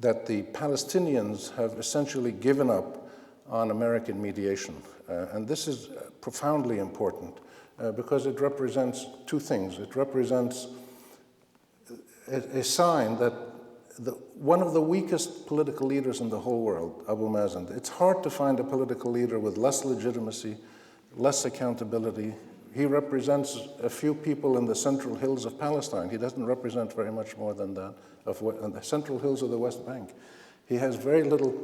Palestinians have essentially given up on American mediation. And this is profoundly important because it represents two things. It represents a sign that one of the weakest political leaders in the whole world, Abu Mazen, it's hard to find a political leader with less legitimacy, less accountability. He represents a few people in the central hills of Palestine. He doesn't represent very much more than that, on the central hills of the West Bank. He has very little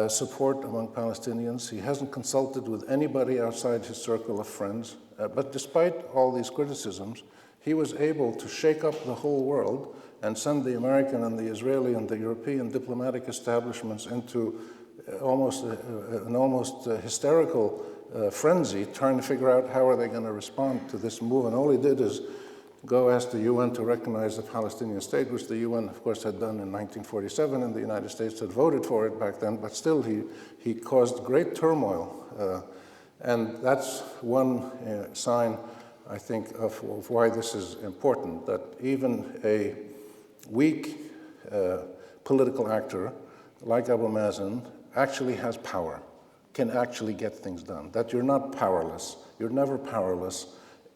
support among Palestinians. He hasn't consulted with anybody outside his circle of friends. But despite all these criticisms, he was able to shake up the whole world and send the American and the Israeli and the European diplomatic establishments into an almost hysterical frenzy, trying to figure out how are they going to respond to this move. And all he did is go ask the UN to recognize the Palestinian state, which the UN, of course, had done in 1947, and the United States had voted for it back then. But still, he caused great turmoil. And that's one sign, I think, of why this is important, that even a weak political actor like Abu Mazen actually has power, can actually get things done, that you're not powerless. You're never powerless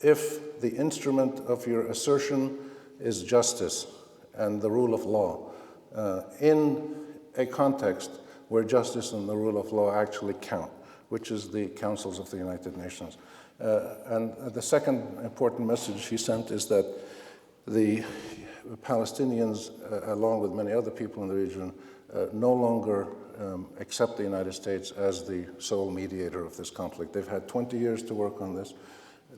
if the instrument of your assertion is justice and the rule of law in a context where justice and the rule of law actually count, which is the councils of the United Nations. And the second important message he sent is that the Palestinians, along with many other people in the region, no longer accept the United States as the sole mediator of this conflict. They've had 20 years to work on this.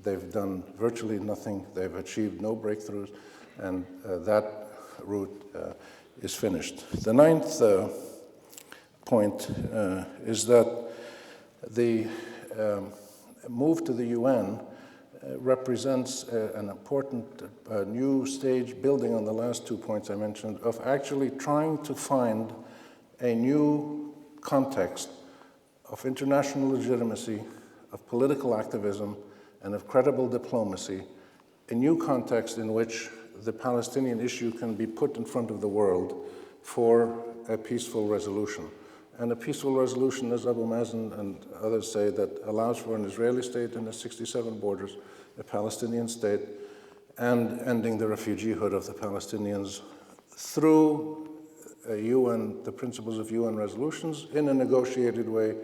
They've done virtually nothing. They've achieved no breakthroughs, and that route is finished. The ninth point is that the move to the UN represents an important new stage, building on the last 2 points I mentioned, of actually trying to find a new context of international legitimacy, of political activism and of credible diplomacy, a new context in which the Palestinian issue can be put in front of the world for a peaceful resolution. And a peaceful resolution, as Abu Mazen and others say, that allows for an Israeli state in the 67 borders, a Palestinian state, and ending the refugeehood of the Palestinians through the principles of UN resolutions in a negotiated way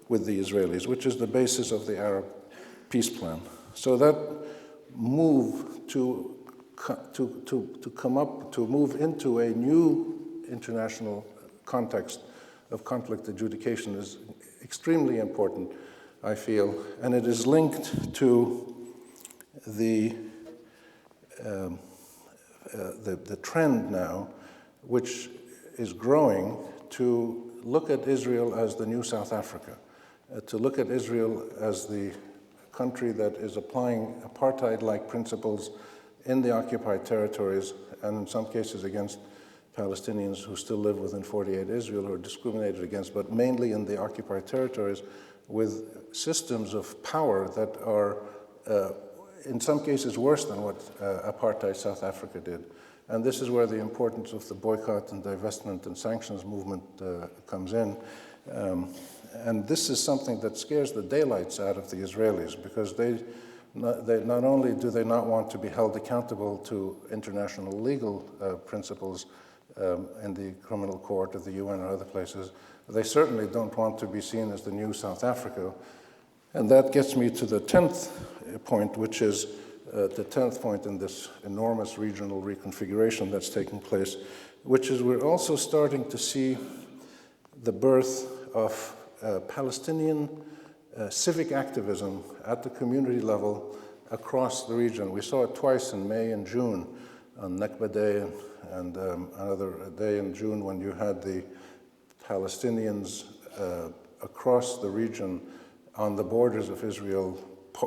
with the Israelis, which is the basis of the Arab peace plan. So that move to move into a new international context of conflict adjudication is extremely important, I feel, and it is linked to the trend now, which is growing, to look at Israel as the new South Africa, to look at Israel as the country that is applying apartheid-like principles in the occupied territories, and in some cases against Palestinians who still live within 48 Israel, who are discriminated against, but mainly in the occupied territories, with systems of power that are in some cases worse than what apartheid South Africa did. And this is where the importance of the boycott and divestment and sanctions movement comes in. And this is something that scares the daylights out of the Israelis, because they not only do they not want to be held accountable to international legal principles in the criminal court of the UN or other places, they certainly don't want to be seen as the new South Africa. And that gets me to the 10th point, which is the 10th point in this enormous regional reconfiguration that's taking place, which is we're also starting to see the birth of Palestinian civic activism at the community level across the region. We saw it twice in May and June, on Nakba Day and another day in June when you had the Palestinians across the region on the borders of Israel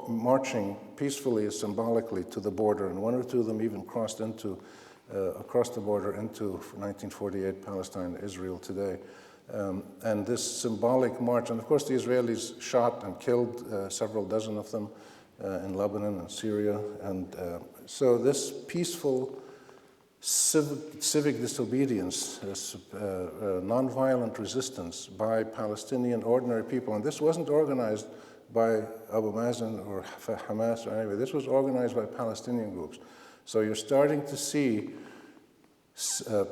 marching peacefully, symbolically to the border, and one or two of them even crossed into across the border into 1948 Palestine, Israel today. And this symbolic march, and of course the Israelis shot and killed several dozen of them in Lebanon and Syria, and so this peaceful civic disobedience, this nonviolent resistance by Palestinian ordinary people, and this wasn't organized by Abu Mazen or Hamas or anybody, this was organized by Palestinian groups. So you're starting to see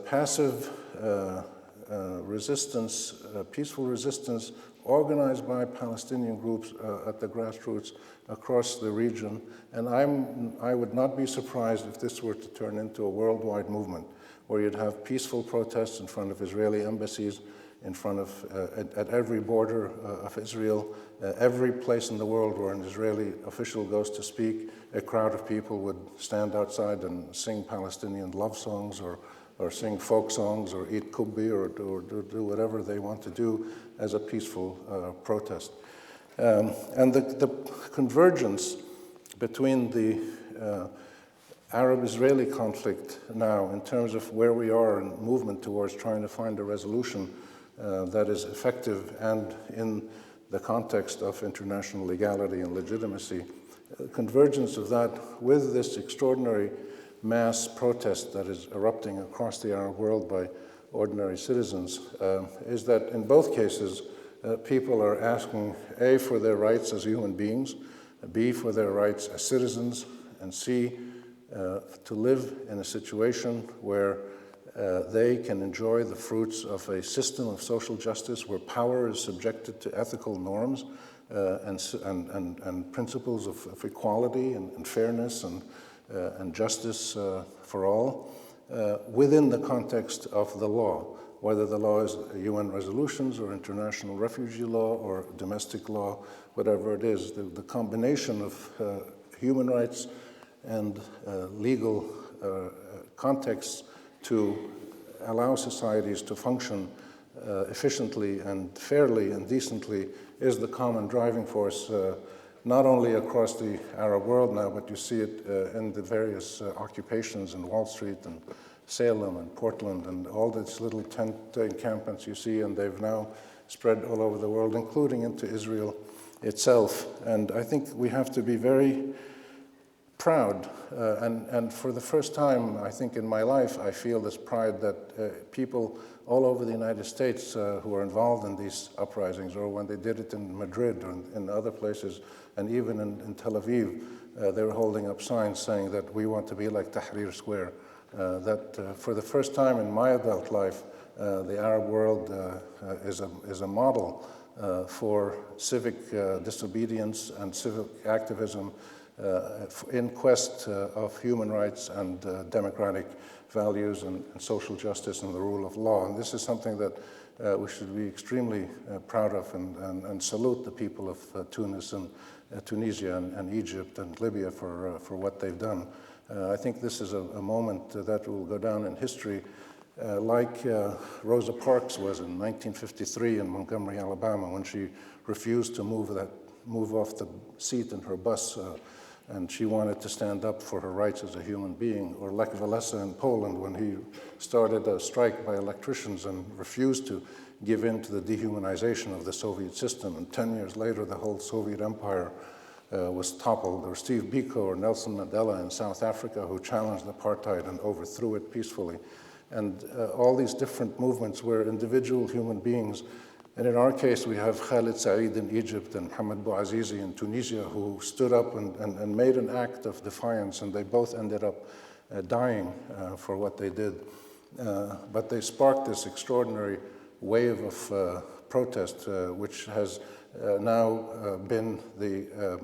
passive resistance, peaceful resistance organized by Palestinian groups at the grassroots across the region. And I would not be surprised if this were to turn into a worldwide movement where you'd have peaceful protests in front of Israeli embassies, in front of, at every border of Israel, every place in the world where an Israeli official goes to speak, a crowd of people would stand outside and sing Palestinian love songs or sing folk songs or eat kubbi or do whatever they want to do as a peaceful protest. And the convergence between the Arab-Israeli conflict now in terms of where we are in movement towards trying to find a resolution that is effective and in the context of international legality and legitimacy, convergence of that with this extraordinary mass protest that is erupting across the Arab world by ordinary citizens is that in both cases people are asking A, for their rights as human beings, B, for their rights as citizens, and C, to live in a situation where they can enjoy the fruits of a system of social justice where power is subjected to ethical norms and principles of equality and fairness and justice for all within the context of the law, whether the law is UN resolutions or international refugee law or domestic law, whatever it is. The combination of human rights and legal contexts to allow societies to function efficiently and fairly and decently is the common driving force, not only across the Arab world now, but you see it in the various occupations in Wall Street and Salem and Portland and all these little tent encampments you see, and they've now spread all over the world, including into Israel. itself. And I think we have to be very proud, and for the first time, I think in my life, I feel this pride that people all over the United States who are involved in these uprisings, or when they did it in Madrid or in other places, and even in Tel Aviv, they were holding up signs saying that we want to be like Tahrir Square. That for the first time in my adult life, the Arab world is a model for civic disobedience and civic activism in quest of human rights and democratic values and social justice and the rule of law. And this is something that we should be extremely proud of and salute the people of Tunis and Tunisia and Egypt and Libya for what they've done. I think this is a moment that will go down in history like Rosa Parks was in 1953 in Montgomery, Alabama, when she refused to move off the seat in her bus and she wanted to stand up for her rights as a human being, or Lech Walesa in Poland when he started a strike by electricians and refused to give in to the dehumanization of the Soviet system, and 10 years later the whole Soviet empire was toppled, or Steve Biko or Nelson Mandela in South Africa who challenged apartheid and overthrew it peacefully. And all these different movements were individual human beings. And in our case, we have Khalid Said in Egypt and Mohamed Bouazizi in Tunisia who stood up and made an act of defiance, and they both ended up dying for what they did. But they sparked this extraordinary wave of protest, which has now been the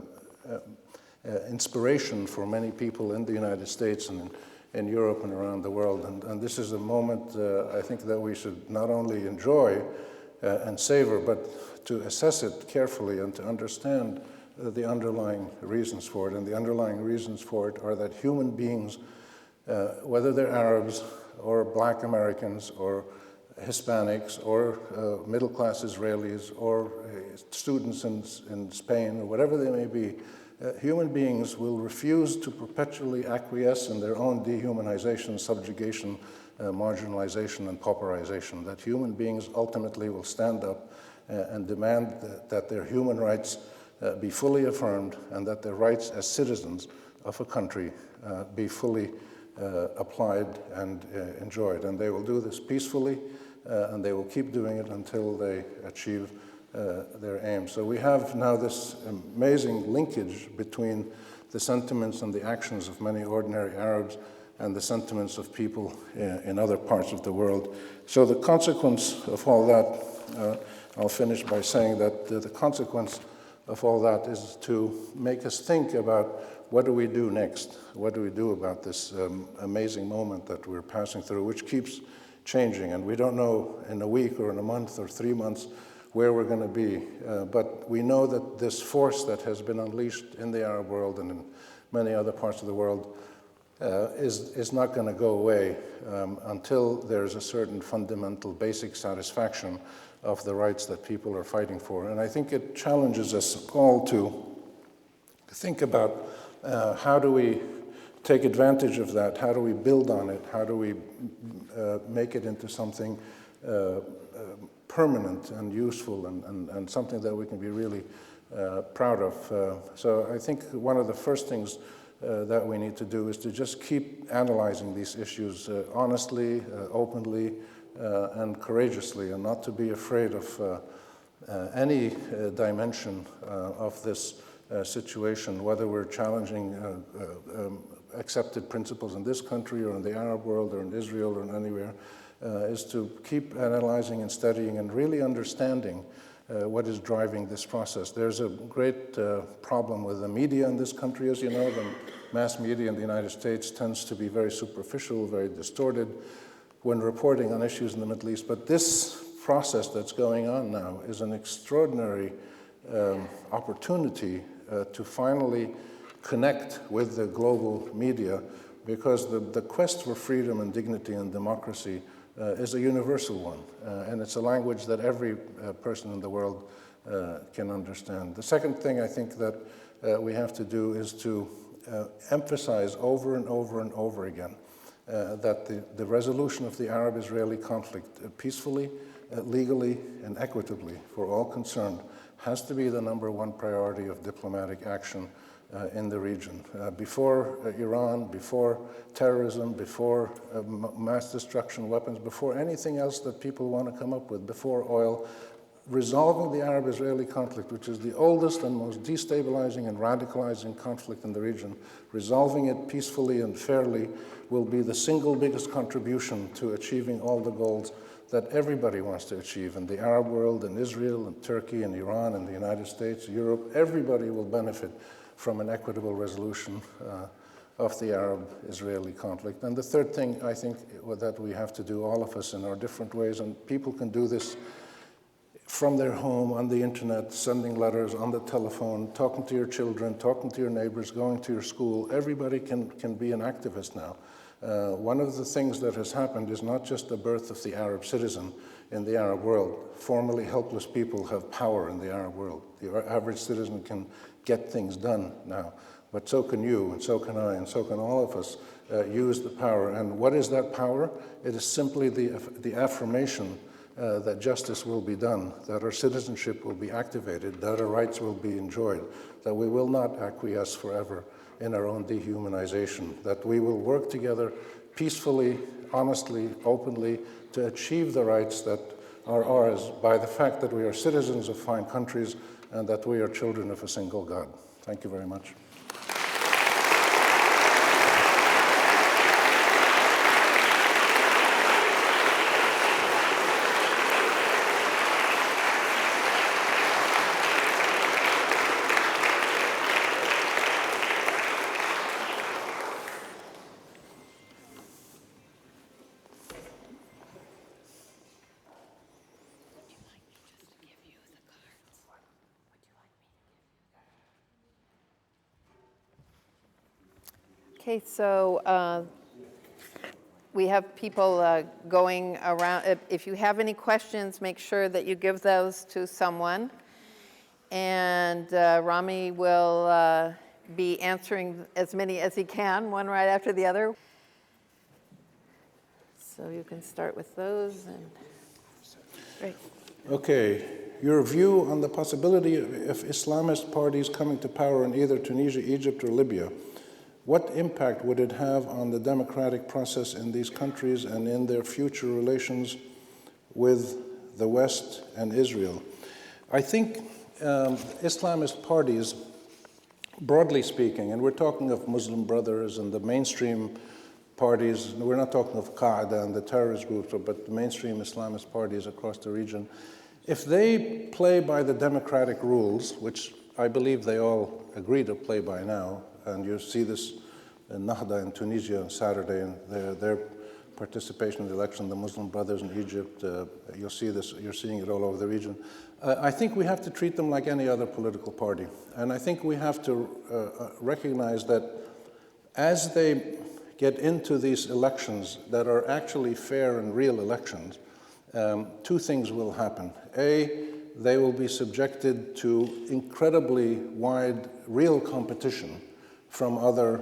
inspiration for many people in the United States and in Europe and around the world. And this is a moment, I think, that we should not only enjoy and savor, but to assess it carefully and to understand the underlying reasons for it. And the underlying reasons for it are that human beings, whether they're Arabs or Black Americans or Hispanics or middle-class Israelis or students in Spain or whatever they may be, human beings will refuse to perpetually acquiesce in their own dehumanization, subjugation, marginalization, and pauperization. That human beings ultimately will stand up and demand that their human rights be fully affirmed and that their rights as citizens of a country be fully applied and enjoyed. And they will do this peacefully, and they will keep doing it until they achieve their aim. So we have now this amazing linkage between the sentiments and the actions of many ordinary Arabs and the sentiments of people in other parts of the world. So the consequence of all that, I'll finish by saying that the consequence of all that is to make us think about what do we do next? What do we do about this amazing moment that we're passing through, which keeps changing, and we don't know in a week or in a month or 3 months where we're going to be, but we know that this force that has been unleashed in the Arab world and in many other parts of the world is not going to go away until there's a certain fundamental basic satisfaction of the rights that people are fighting for. And I think it challenges us all to think about how do we take advantage of that, how do we build on it, how do we make it into something permanent and useful and something that we can be really proud of. So I think one of the first things that we need to do is to just keep analyzing these issues honestly, openly, and courageously, and not to be afraid of any dimension of this situation, whether we're challenging accepted principles in this country or in the Arab world or in Israel or in anywhere, is to keep analyzing and studying and really understanding what is driving this process. There's a great problem with the media in this country, as you know. The mass media in the United States tends to be very superficial, very distorted when reporting on issues in the Middle East. But this process that's going on now is an extraordinary opportunity to finally connect with the global media, because the quest for freedom and dignity and democracy is a universal one, and it's a language that every person in the world can understand. The second thing I think that we have to do is to emphasize over and over and over again that the resolution of the Arab-Israeli conflict peacefully legally, and equitably for all concerned has to be the #1 priority of diplomatic action in the region. Before Iran, before terrorism, before mass destruction weapons, before anything else that people want to come up with, before oil, resolving the Arab-Israeli conflict, which is the oldest and most destabilizing and radicalizing conflict in the region, resolving it peacefully and fairly will be the single biggest contribution to achieving all the goals that everybody wants to achieve in the Arab world, in Israel, and Turkey, and Iran, and the United States, Europe. Everybody will benefit from an equitable resolution of the Arab-Israeli conflict. And the third thing, I think, that we have to do, all of us in our different ways, and people can do this from their home, on the internet, sending letters, on the telephone, talking to your children, talking to your neighbors, going to your school. Everybody can be an activist now. One of the things that has happened is not just the birth of the Arab citizen in the Arab world. Formerly helpless people have power in the Arab world. The average citizen can get things done now, but so can you, and so can I, and so can all of us use the power. And what is that power? It is simply the affirmation that justice will be done, that our citizenship will be activated, that our rights will be enjoyed, that we will not acquiesce forever in our own dehumanization, that we will work together peacefully, honestly, openly to achieve the rights that are ours by the fact that we are citizens of fine countries and that we are children of a single God. Thank you very much. Okay, so we have people going around. If you have any questions, make sure that you give those to someone. And Rami will be answering as many as he can, one right after the other. So you can start with those. And great. Okay, your view on the possibility of Islamist parties coming to power in either Tunisia, Egypt, or Libya. What impact would it have on the democratic process in these countries and in their future relations with the West and Israel? I think Islamist parties, broadly speaking, and we're talking of Muslim Brothers and the mainstream parties, we're not talking of Qaeda and the terrorist groups, but the mainstream Islamist parties across the region, if they play by the democratic rules, which I believe they all agree to play by now, and you see this in Nahda in Tunisia on Saturday, and their participation in the election, the Muslim Brothers in Egypt, you'll see this, you're seeing it all over the region. I think we have to treat them like any other political party. And I think we have to recognize that as they get into these elections that are actually fair and real elections, two things will happen. A, they will be subjected to incredibly wide real competition from other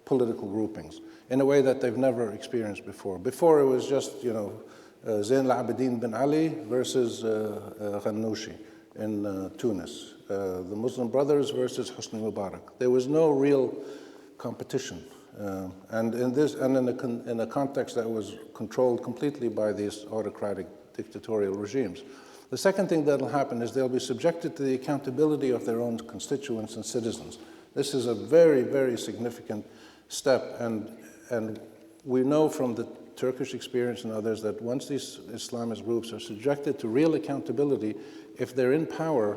political groupings in a way that they've never experienced before. Before it was just, Zain al-Abidin bin Ali versus Ghannouchi in Tunis, the Muslim Brothers versus Hosni Mubarak. There was no real competition. And in a context that was controlled completely by these autocratic dictatorial regimes. The second thing that will happen is they'll be subjected to the accountability of their own constituents and citizens. This is a very, very significant step, and we know from the Turkish experience and others that once these Islamist groups are subjected to real accountability, if they're in power,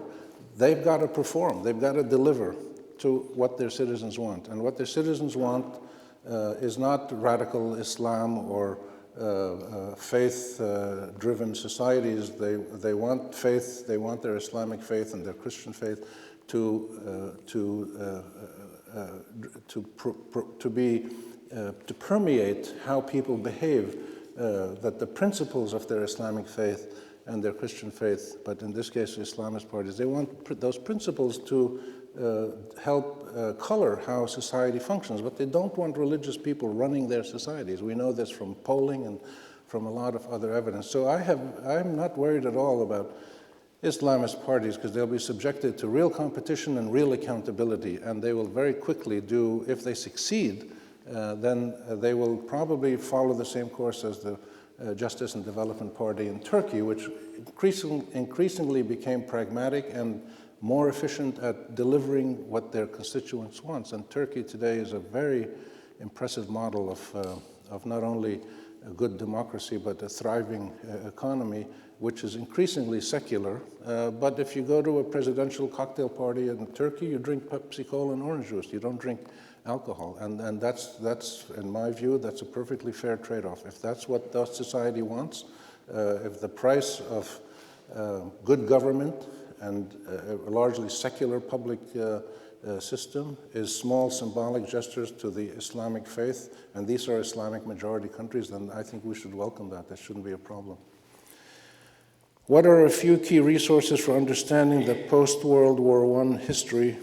they've got to perform, they've got to deliver to what their citizens want. And what their citizens want is not radical Islam or faith-driven societies. They want faith, they want their Islamic faith and their Christian faith to permeate how people behave, that the principles of their Islamic faith and their Christian faith, but in this case Islamist parties, they want those principles to help color how society functions, but they don't want religious people running their societies. We know this from polling and from a lot of other evidence. So I'm not worried at all about Islamist parties, because they'll be subjected to real competition and real accountability, and they will very quickly do, if they succeed, then they will probably follow the same course as the Justice and Development Party in Turkey, which increasingly became pragmatic and more efficient at delivering what their constituents want. And Turkey today is a very impressive model of not only a good democracy, but a thriving economy, which is increasingly secular. But if you go to a presidential cocktail party in Turkey, you drink Pepsi-Cola and orange juice. You don't drink alcohol. And that's, in my view, that's a perfectly fair trade-off. If that's what the society wants, if the price of good government and a largely secular public system is small symbolic gestures to the Islamic faith, and these are Islamic majority countries, then I think we should welcome that. That shouldn't be a problem. What are a few key resources for understanding the post-World War I history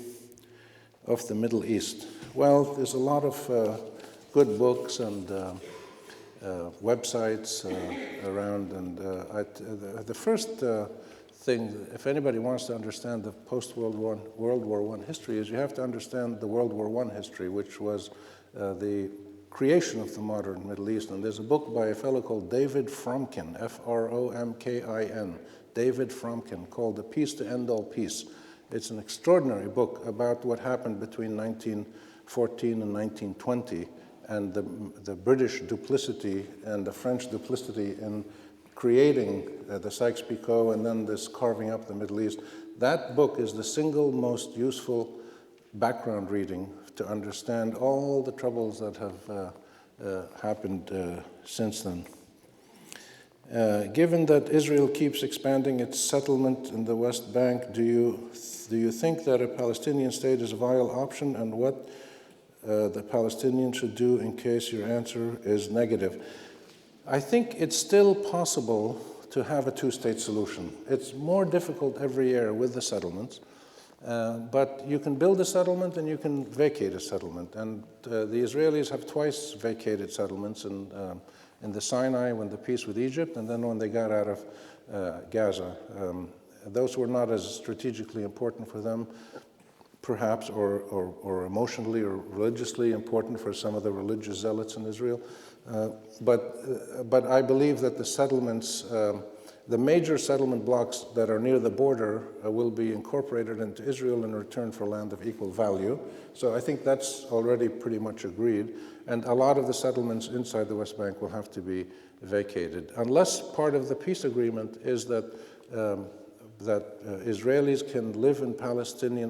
of the Middle East? Well, there's a lot of good books and websites around, and the first thing, if anybody wants to understand the post-World War I history, is you have to understand the World War I history, which was the creation of the modern Middle East. And there's a book by a fellow called David Fromkin, F-R-O-M-K-I-N, David Fromkin, called The Peace to End All Peace. It's an extraordinary book about what happened between 1914 and 1920, and the British duplicity and the French duplicity in creating the Sykes-Picot and then this carving up the Middle East. That book is the single most useful background reading to understand all the troubles that have happened since then. Given that Israel keeps expanding its settlement in the West Bank, do you think that a Palestinian state is a viable option, and what the Palestinians should do in case your answer is negative? I think it's still possible to have a two-state solution. It's more difficult every year with the settlements, but you can build a settlement and you can vacate a settlement. And the Israelis have twice vacated settlements in the Sinai when the peace with Egypt, and then when they got out of Gaza. Those were not as strategically important for them, perhaps, or emotionally or religiously important for some of the religious zealots in Israel. But I believe that the settlements, the major settlement blocks that are near the border will be incorporated into Israel in return for land of equal value. So I think that's already pretty much agreed. And a lot of the settlements inside the West Bank will have to be vacated, unless part of the peace agreement is that Israelis can live in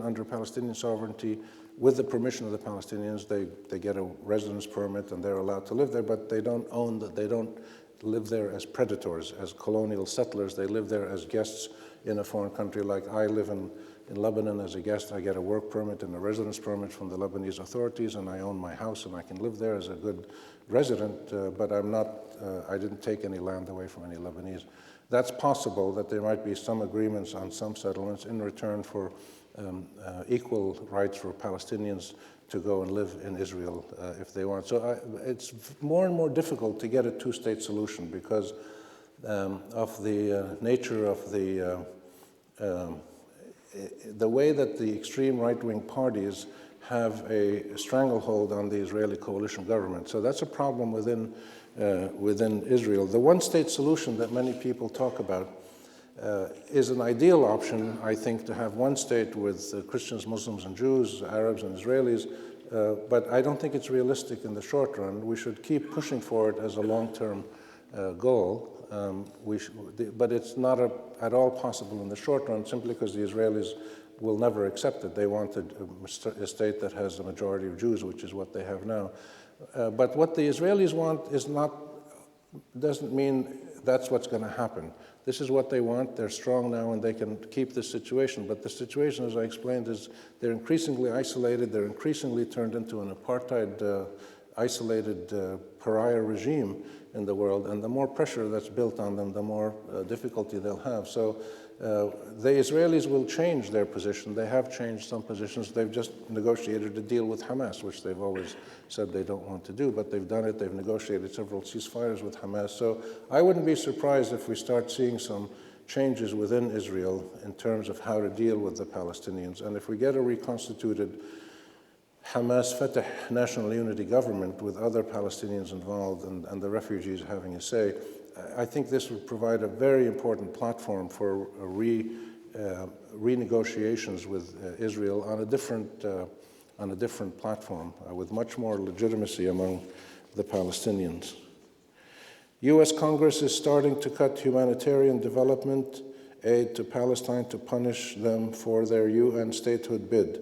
under Palestinian sovereignty with the permission of the Palestinians. They get a residence permit and they're allowed to live there, but they don't own that. They don't live there as predators, as colonial settlers. They live there as guests in a foreign country. Like I live in Lebanon as a guest. I get a work permit and a residence permit from the Lebanese authorities, and I own my house and I can live there as a good resident, but I didn't take any land away from any Lebanese. That's possible that there might be some agreements on some settlements in return for equal rights for Palestinians to go and live in Israel if they want. So it's more and more difficult to get a two-state solution because of the nature of the way that the extreme right-wing parties have a stranglehold on the Israeli coalition government. So that's a problem within Israel. The one-state solution that many people talk about is an ideal option, I think, to have one state with Christians, Muslims, and Jews, Arabs, and Israelis, but I don't think it's realistic in the short run. We should keep pushing for it as a long-term goal, but it's not at all possible in the short run simply because the Israelis will never accept it. They want a state that has a majority of Jews, which is what they have now. But what the Israelis want doesn't mean that's what's going to happen. This is what they want. They're strong now and they can keep this situation. But the situation, as I explained, is they're increasingly isolated. They're increasingly turned into an apartheid, isolated pariah regime in the world. And the more pressure that's built on them, the more difficulty they'll have. So the Israelis will change their position. They have changed some positions. They've just negotiated a deal with Hamas, which they've always said they don't want to do, but they've done it. They've negotiated several ceasefires with Hamas. So I wouldn't be surprised if we start seeing some changes within Israel in terms of how to deal with the Palestinians. And if we get a reconstituted Hamas-Fatah national unity government with other Palestinians involved and the refugees having a say, I think this would provide a very important platform for renegotiations with Israel on a different platform with much more legitimacy among the Palestinians. U.S. Congress is starting to cut humanitarian development aid to Palestine to punish them for their UN statehood bid.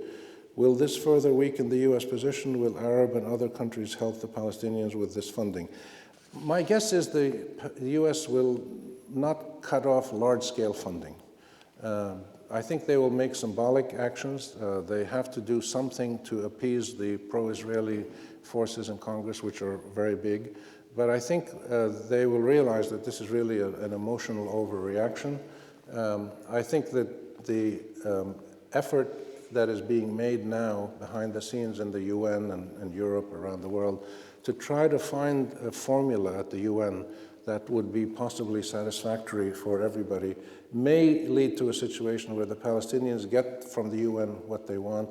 Will this further weaken the U.S. position? Will Arab and other countries help the Palestinians with this funding? My guess is the U.S. will not cut off large-scale funding. I think they will make symbolic actions. They have to do something to appease the pro-Israeli forces in Congress, which are very big. But I think they will realize that this is really an emotional overreaction. I think that the effort that is being made now behind the scenes in the UN and Europe, around the world, to try to find a formula at the UN that would be possibly satisfactory for everybody may lead to a situation where the Palestinians get from the UN what they want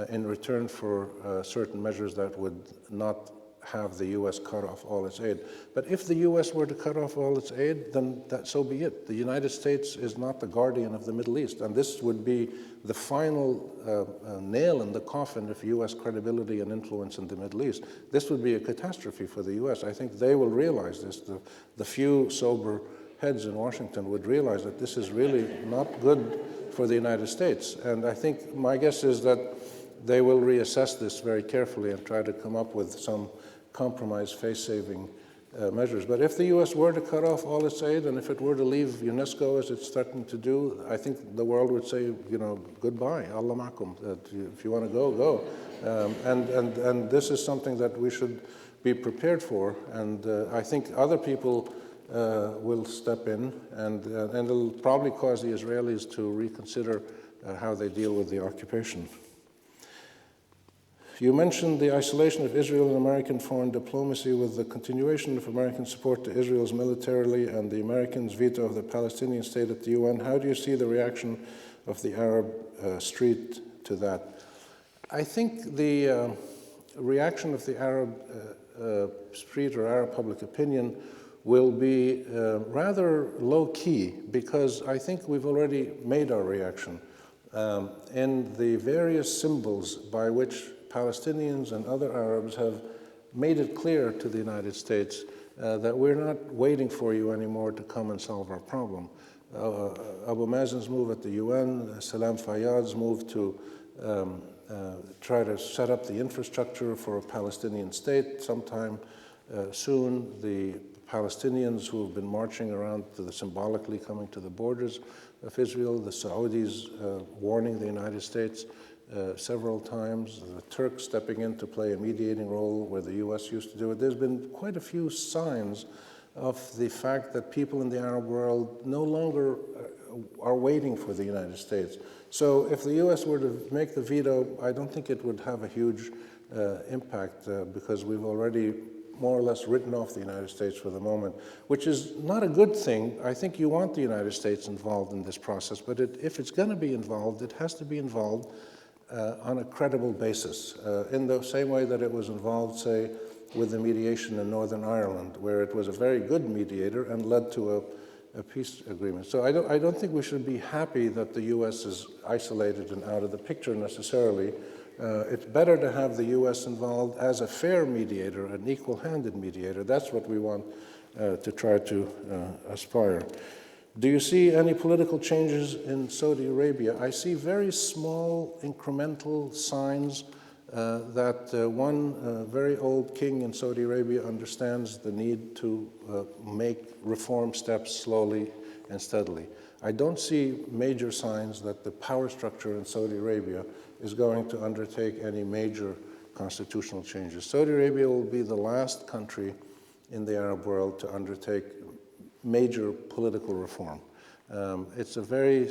in return for certain measures that would not have the U.S. cut off all its aid. But if the U.S. were to cut off all its aid, then so be it. The United States is not the guardian of the Middle East, and this would be the final nail in the coffin of U.S. credibility and influence in the Middle East. This would be a catastrophe for the U.S. I think they will realize this. The few sober heads in Washington would realize that this is really not good for the United States. And I think my guess is that they will reassess this very carefully and try to come up with some compromise face-saving measures. But if the U.S. were to cut off all its aid, and if it were to leave UNESCO as it's threatened to do, I think the world would say, goodbye, Allah ma'akum. If you want to go, go. And this is something that we should be prepared for. And I think other people will step in, and it'll probably cause the Israelis to reconsider how they deal with the occupation. You mentioned the isolation of Israel in American foreign diplomacy with the continuation of American support to Israel's militarily and the Americans' veto of the Palestinian state at the UN. How do you see the reaction of the Arab street to that? I think the reaction of the Arab street or Arab public opinion will be rather low-key, because I think we've already made our reaction in the various symbols by which Palestinians and other Arabs have made it clear to the United States that we're not waiting for you anymore to come and solve our problem. Abu Mazen's move at the UN, Salam Fayyad's move to try to set up the infrastructure for a Palestinian state sometime soon, the Palestinians who have been marching around symbolically coming to the borders of Israel, the Saudis warning the United States several times, the Turks stepping in to play a mediating role where the U.S. used to do it. There's been quite a few signs of the fact that people in the Arab world no longer are waiting for the United States. So if the U.S. were to make the veto, I don't think it would have a huge impact because we've already more or less written off the United States for the moment, which is not a good thing. I think you want the United States involved in this process, but if it's going to be involved, it has to be involved on a credible basis, in the same way that it was involved, say, with the mediation in Northern Ireland, where it was a very good mediator and led to a peace agreement. So I don't think we should be happy that the U.S. is isolated and out of the picture necessarily. It's better to have the U.S. involved as a fair mediator, an equal-handed mediator. That's what we want to try to aspire. Do you see any political changes in Saudi Arabia? I see very small incremental signs that one very old king in Saudi Arabia understands the need to make reform steps slowly and steadily. I don't see major signs that the power structure in Saudi Arabia is going to undertake any major constitutional changes. Saudi Arabia will be the last country in the Arab world to undertake major political reform. It's a very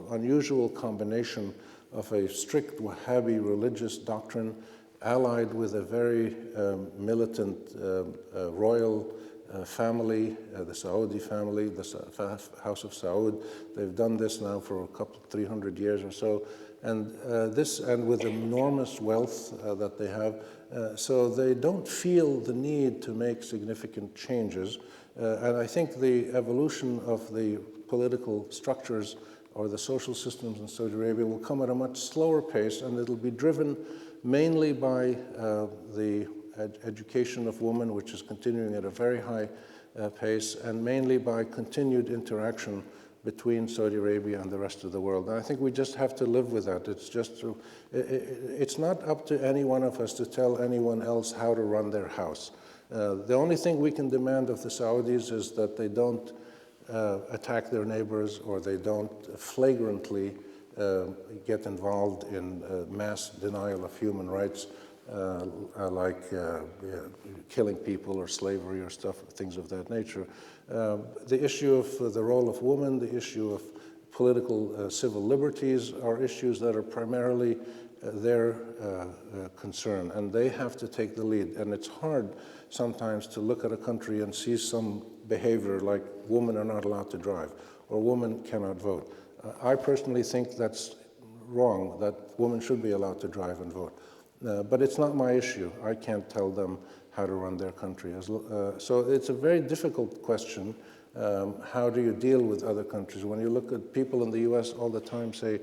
unusual combination of a strict Wahhabi religious doctrine allied with a very militant royal family, the Saudi family, the House of Saud. They've done this now for 300 years or so, and with enormous wealth that they have, so they don't feel the need to make significant changes. And I think the evolution of the political structures or the social systems in Saudi Arabia will come at a much slower pace, and it'll be driven mainly by the education of women, which is continuing at a very high pace, and mainly by continued interaction between Saudi Arabia and the rest of the world. And I think we just have to live with that. It's not up to any one of us to tell anyone else how to run their house. The only thing we can demand of the Saudis is that they don't attack their neighbors, or they don't flagrantly get involved in mass denial of human rights, like killing people or slavery or things of that nature. The issue of the role of women, the issue of political civil liberties are issues that are primarily their concern, and they have to take the lead. And it's hard sometimes to look at a country and see some behavior like women are not allowed to drive or women cannot vote. I personally think that's wrong, that women should be allowed to drive and vote. But it's not my issue. I can't tell them how to run their country. So it's a very difficult question. How do you deal with other countries? When you look at people in the US all the time say,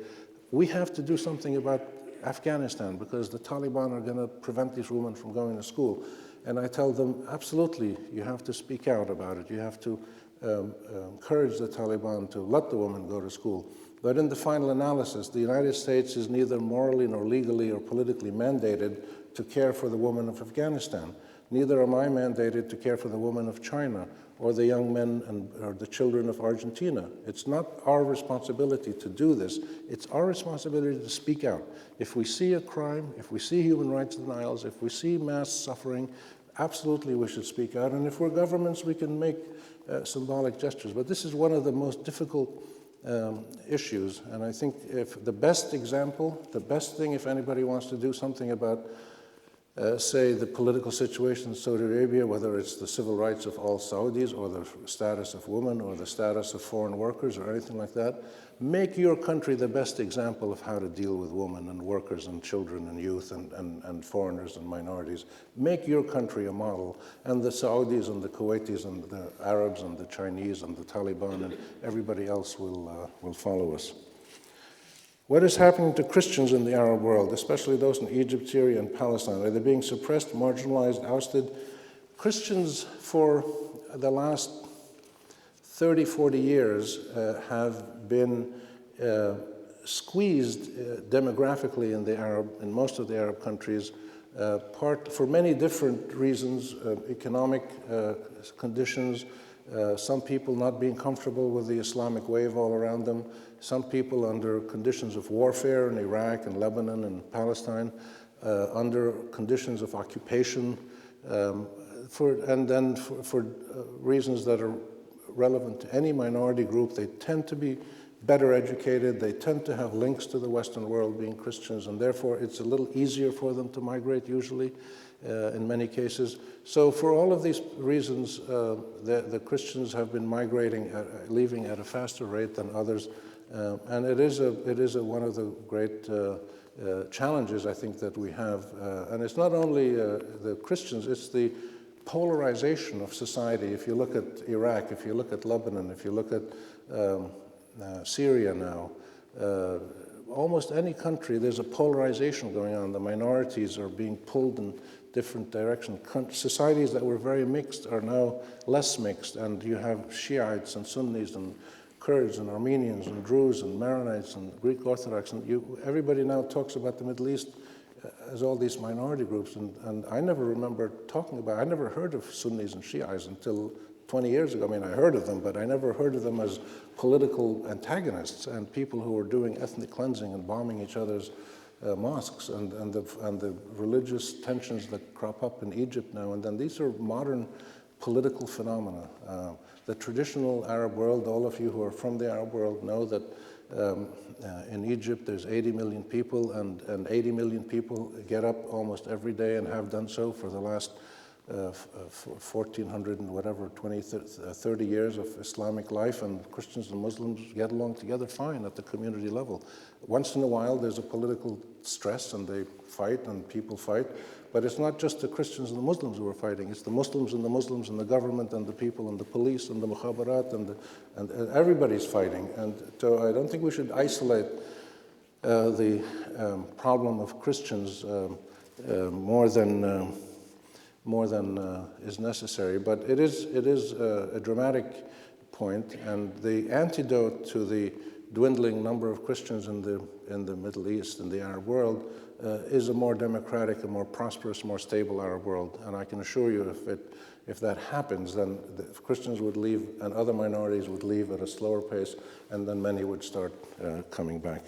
we have to do something about Afghanistan because the Taliban are going to prevent these women from going to school. And I tell them, absolutely, you have to speak out about it. You have to encourage the Taliban to let the women go to school. But in the final analysis, the United States is neither morally nor legally or politically mandated to care for the women of Afghanistan. Neither am I mandated to care for the women of China or the young men or the children of Argentina. It's not our responsibility to do this. It's our responsibility to speak out. If we see a crime, if we see human rights denials, if we see mass suffering, absolutely we should speak out. And if we're governments, we can make symbolic gestures. But this is one of the most difficult issues. And I think if the best example, the best thing if anybody wants to do something about say the political situation in Saudi Arabia, whether it's the civil rights of all Saudis or the status of women or the status of foreign workers or anything like that, make your country the best example of how to deal with women and workers and children and youth and foreigners and minorities. Make your country a model, and the Saudis and the Kuwaitis and the Arabs and the Chinese and the Taliban and everybody else will follow us. What is happening to Christians in the Arab world, especially those in Egypt, Syria, and Palestine? Are they being suppressed, marginalized, ousted? Christians for the last 30, 40 years have been squeezed demographically in most of the Arab countries, for many different reasons, economic conditions, some people not being comfortable with the Islamic wave all around them, some people under conditions of warfare in Iraq and Lebanon and Palestine, under conditions of occupation, for reasons that are relevant to any minority group. They tend to be better educated, they tend to have links to the Western world being Christians, and therefore it's a little easier for them to migrate usually. In many cases. So for all of these reasons, the Christians have been migrating, leaving at a faster rate than others. And it is one of the great challenges, I think, that we have. And it's not only the Christians, it's the polarization of society. If you look at Iraq, if you look at Lebanon, if you look at Syria now, almost any country, there's a polarization going on. The minorities are being pulled in different directions. Societies that were very mixed are now less mixed, and you have Shiites and Sunnis and Kurds and Armenians and Druze and Maronites and Greek Orthodox, and everybody now talks about the Middle East as all these minority groups, and I never remember I never heard of Sunnis and Shiites until 20 years ago. I mean, I heard of them, but I never heard of them as political antagonists and people who were doing ethnic cleansing and bombing each other's mosques and the religious tensions that crop up in Egypt now and then. These are modern political phenomena. The traditional Arab world, all of you who are from the Arab world know that in Egypt there's 80 million people, and 80 million people get up almost every day and have done so for the last 1400 and whatever, 20, 30 years of Islamic life, and Christians and Muslims get along together fine at the community level. Once in a while there's a political stress and they fight and people fight, but it's not just the Christians and the Muslims who are fighting, it's the Muslims and the government and the people and the police and the mukhabarat and everybody's fighting. And so I don't think we should isolate the problem of Christians more than is necessary, but it is a dramatic point, and the antidote to the dwindling number of Christians in the Middle East and the Arab world is a more democratic, a more prosperous, more stable Arab world. And I can assure you, if that happens, then the Christians would leave and other minorities would leave at a slower pace, and then many would start coming back.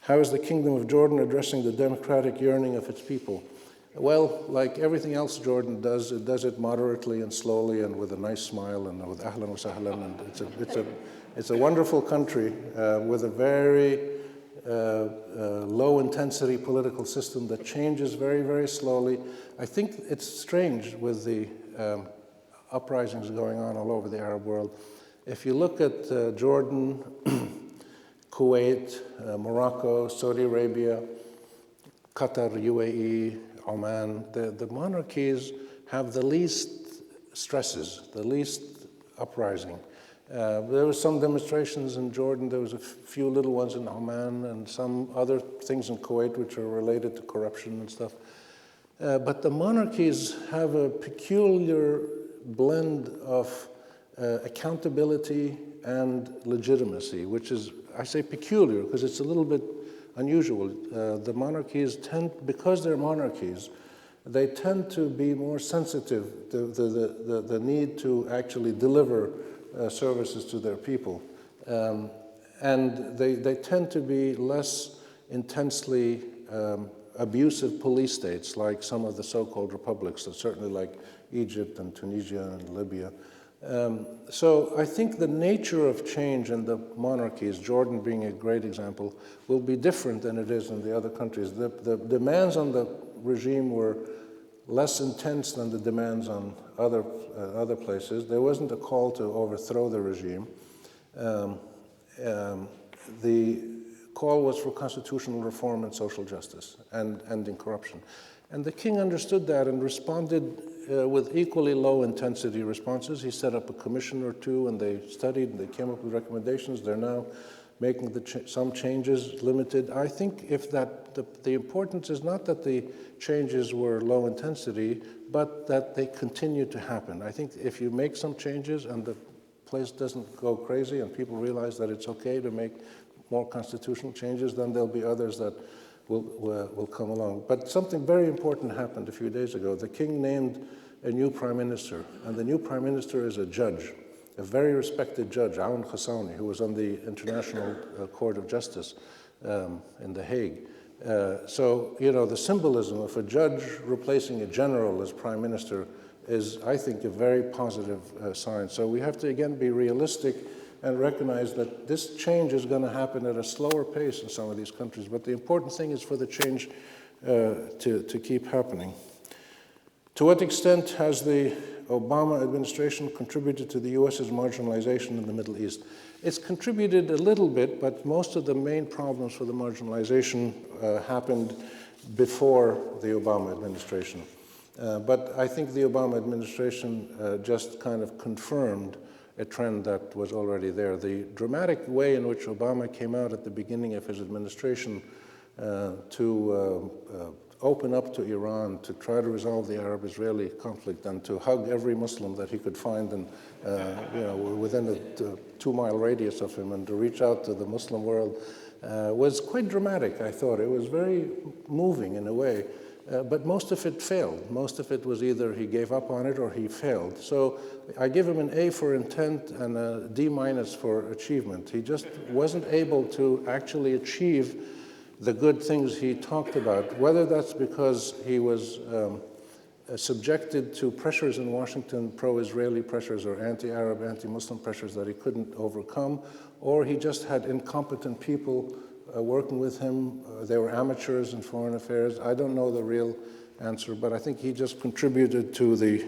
How is the Kingdom of Jordan addressing the democratic yearning of its people? Well, like everything else Jordan does, it does it moderately and slowly and with a nice smile and with ahlan wa sahlan. And it's a wonderful country with a very low-intensity political system that changes very, very slowly. I think it's strange with the uprisings going on all over the Arab world. If you look at Jordan, Kuwait, Morocco, Saudi Arabia, Qatar, UAE, Oman, the monarchies have the least stresses, the least uprising. There were some demonstrations in Jordan, there was a few little ones in Oman, and some other things in Kuwait which are related to corruption and stuff. But the monarchies have a peculiar blend of accountability and legitimacy, which is, I say peculiar because it's a little bit unusual. The monarchies tend, because they're monarchies, they tend to be more sensitive to the need to actually deliver services to their people. And they tend to be less intensely abusive police states like some of the so-called republics, certainly like Egypt and Tunisia and Libya. So I think the nature of change in the monarchies, Jordan being a great example, will be different than it is in the other countries. The demands on the regime were less intense than the demands on other places. There wasn't a call to overthrow the regime. The call was for constitutional reform and social justice and ending corruption. And the king understood that and responded with equally low intensity responses. He set up a commission or two and they studied and they came up with recommendations. They're now making some changes, limited. I think if that the importance is not that the changes were low intensity, but that they continue to happen. I think if you make some changes and the place doesn't go crazy and people realize that it's okay to make more constitutional changes, then there'll be others that will come along. But something very important happened a few days ago. The king named a new prime minister, and the new prime minister is a judge, a very respected judge, Aoun Khassaouni, who was on the International Court of Justice in The Hague. So, you know, the symbolism of a judge replacing a general as prime minister is, I think, a very positive sign. So we have to, again, be realistic and recognize that this change is going to happen at a slower pace in some of these countries. But the important thing is for the change to keep happening. To what extent has the Obama administration contributed to the U.S.'s marginalization in the Middle East? It's contributed a little bit, but most of the main problems for the marginalization happened before the Obama administration. But I think the Obama administration just kind of confirmed a trend that was already there. The dramatic way in which Obama came out at the beginning of his administration to open up to Iran, to try to resolve the Arab-Israeli conflict, and to hug every Muslim that he could find and, you know, within a 2-mile radius of him, and to reach out to the Muslim world was quite dramatic, I thought. It was very moving in a way. But most of it failed. Most of it was either he gave up on it or he failed. So I give him an A for intent and a D- for achievement. He just wasn't able to actually achieve the good things he talked about, whether that's because he was subjected to pressures in Washington, pro-Israeli pressures or anti-Arab, anti-Muslim pressures that he couldn't overcome, or he just had incompetent people working with him. They were amateurs in foreign affairs. I don't know the real answer, but I think he just contributed to the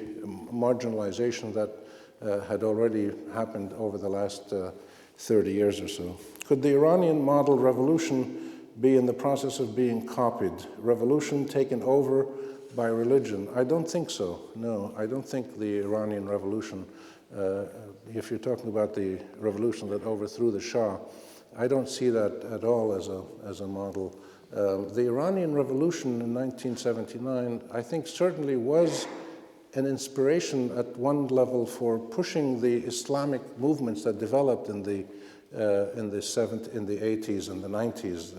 marginalization that had already happened over the last 30 years or so. Could the Iranian model revolution be in the process of being copied? Revolution taken over by religion? I don't think so. No, I don't think the Iranian revolution, if you're talking about the revolution that overthrew the Shah, I don't see that at all as a model. The Iranian revolution in 1979, I think certainly was an inspiration at one level for pushing the Islamic movements that developed in the 80s and the 90s.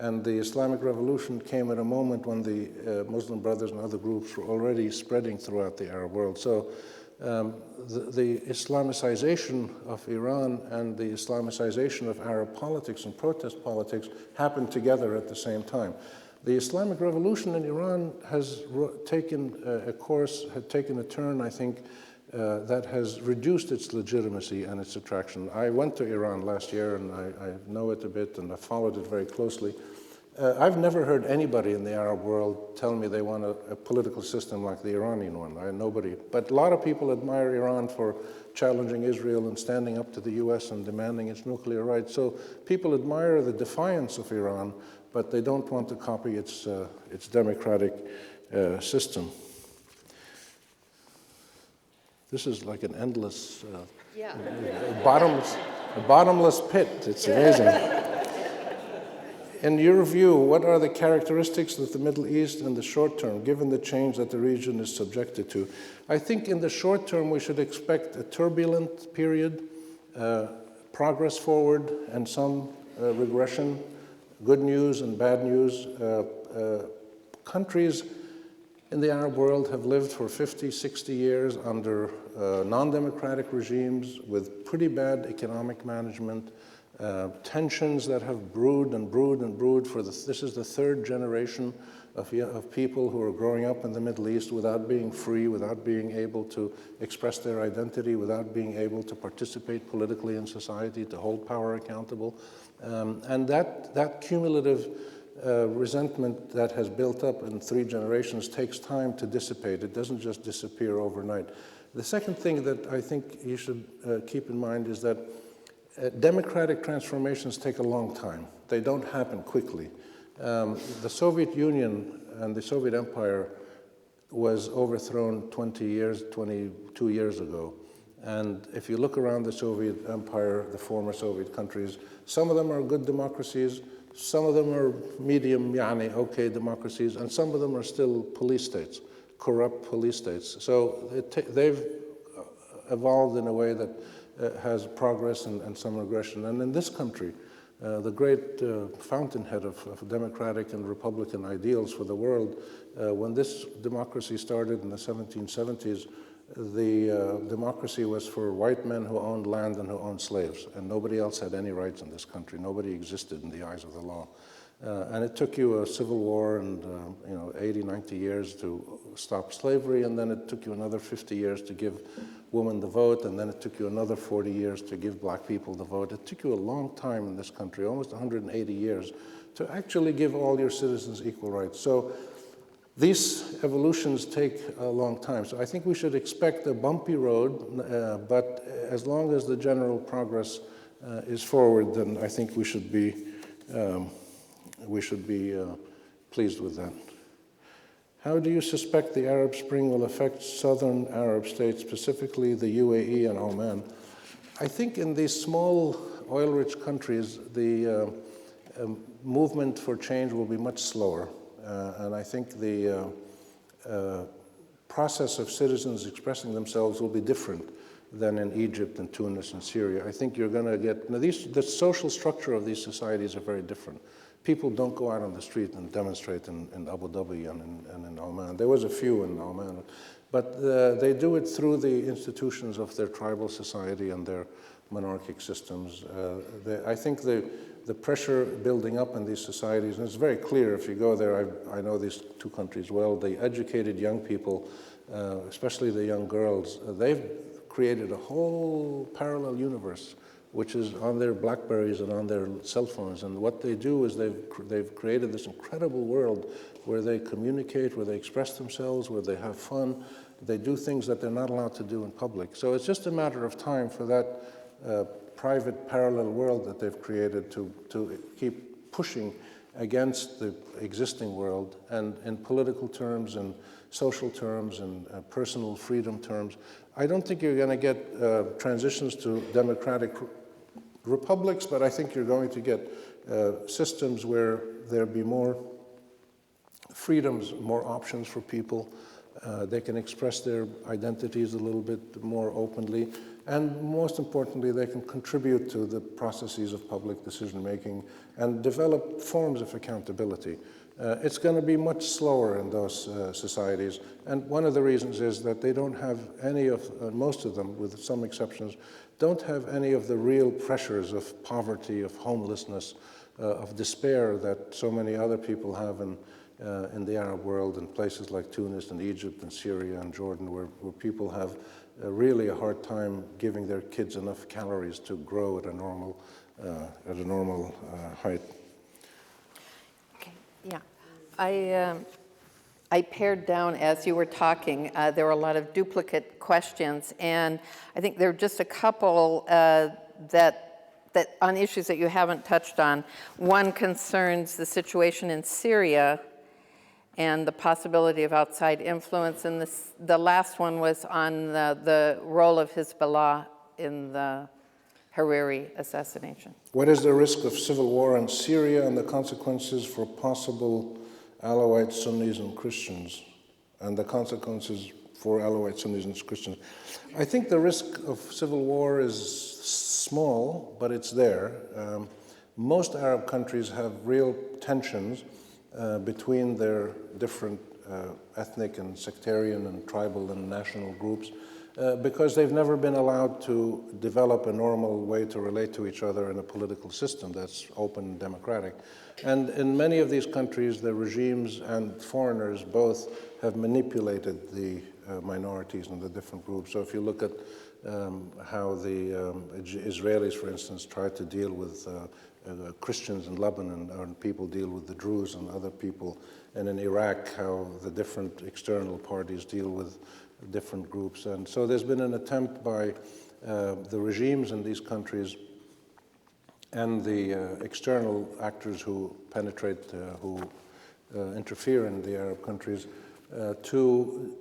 And the Islamic Revolution came at a moment when the Muslim Brothers and other groups were already spreading throughout the Arab world. So the Islamicization of Iran and the Islamicization of Arab politics and protest politics happened together at the same time. The Islamic Revolution in Iran has taken a turn, I think, that has reduced its legitimacy and its attraction. I went to Iran last year, and I know it a bit, and I followed it very closely. I've never heard anybody in the Arab world tell me they want a political system like the Iranian one. Nobody. But a lot of people admire Iran for challenging Israel and standing up to the US and demanding its nuclear rights. So people admire the defiance of Iran, but they don't want to copy its democratic system. This is like an endless, bottomless pit. It's amazing. In your view, what are the characteristics of the Middle East in the short term, given the change that the region is subjected to? I think in the short term, we should expect a turbulent period, progress forward, and some regression, good news and bad news. Countries in the Arab world have lived for 50, 60 years under non-democratic regimes with pretty bad economic management, tensions that have brewed and brewed and brewed this is the third generation of people who are growing up in the Middle East without being free, without being able to express their identity, without being able to participate politically in society, to hold power accountable. And that cumulative resentment that has built up in 3 generations takes time to dissipate. It doesn't just disappear overnight. The second thing that I think you should keep in mind is that democratic transformations take a long time. They don't happen quickly. The Soviet Union and the Soviet Empire was overthrown 22 years ago. And if you look around the Soviet Empire, the former Soviet countries, some of them are good democracies, some of them are medium, okay democracies, and some of them are still police states, corrupt police states. So they've evolved in a way that has progress and some regression. And in this country, the great fountainhead of democratic and republican ideals for the world, when this democracy started in the 1770s, the democracy was for white men who owned land and who owned slaves, and nobody else had any rights in this country. Nobody existed in the eyes of the law. And it took you a civil war and 80, 90 years to stop slavery, and then it took you another 50 years to give women the vote, and then it took you another 40 years to give black people the vote. It took you a long time in this country, almost 180 years, to actually give all your citizens equal rights. So these evolutions take a long time. So I think we should expect a bumpy road, but as long as the general progress is forward, then I think we should be pleased with that. How do you suspect the Arab Spring will affect southern Arab states, specifically the UAE and Oman? I think in these small oil-rich countries, the movement for change will be much slower. And I think the process of citizens expressing themselves will be different than in Egypt and Tunis and Syria. I think you're going to get, the social structure of these societies are very different. People don't go out on the street and demonstrate in Abu Dhabi and in Oman. There was a few in Oman, but they do it through the institutions of their tribal society and their monarchic systems. I think the the pressure building up in these societies, and it's very clear if you go there, I know these two countries well, the educated young people, especially the young girls, they've created a whole parallel universe which is on their Blackberries and on their cell phones. And what they do is they've created this incredible world where they communicate, where they express themselves, where they have fun. They do things that they're not allowed to do in public. So it's just a matter of time for that private parallel world that they've created to keep pushing against the existing world, and in political terms and social terms and personal freedom terms. I don't think you're going to get transitions to democratic republics, but I think you're going to get systems where there'll be more freedoms, more options for people. They can express their identities a little bit more openly, and most importantly, they can contribute to the processes of public decision-making and develop forms of accountability. It's going to be much slower in those societies, and one of the reasons is that they don't have any of, most of them, with some exceptions, don't have any of the real pressures of poverty, of homelessness, of despair that so many other people have in the Arab world, in places like Tunis and Egypt and Syria and Jordan, where people have really a hard time giving their kids enough calories to grow at a normal height. Okay. Yeah, I pared down as you were talking. There were a lot of duplicate questions, and I think there are just a couple that on issues that you haven't touched on. One concerns the situation in Syria and the possibility of outside influence, and the last one was on the role of Hezbollah in the Hariri assassination. What is the risk of civil war in Syria and the consequences for possible Alawite Sunnis and Christians, and the consequences for Alawite Sunnis and Christians? I think the risk of civil war is small, but it's there. Most Arab countries have real tensions between their different ethnic and sectarian and tribal and national groups because they've never been allowed to develop a normal way to relate to each other in a political system that's open and democratic. And in many of these countries, the regimes and foreigners both have manipulated the minorities and the different groups. So if you look at how the Israelis, for instance, try to deal with Christians in Lebanon, or people deal with the Druze and other people, and in Iraq, how the different external parties deal with different groups. And so there's been an attempt by the regimes in these countries and the external actors who penetrate, who interfere in the Arab countries, to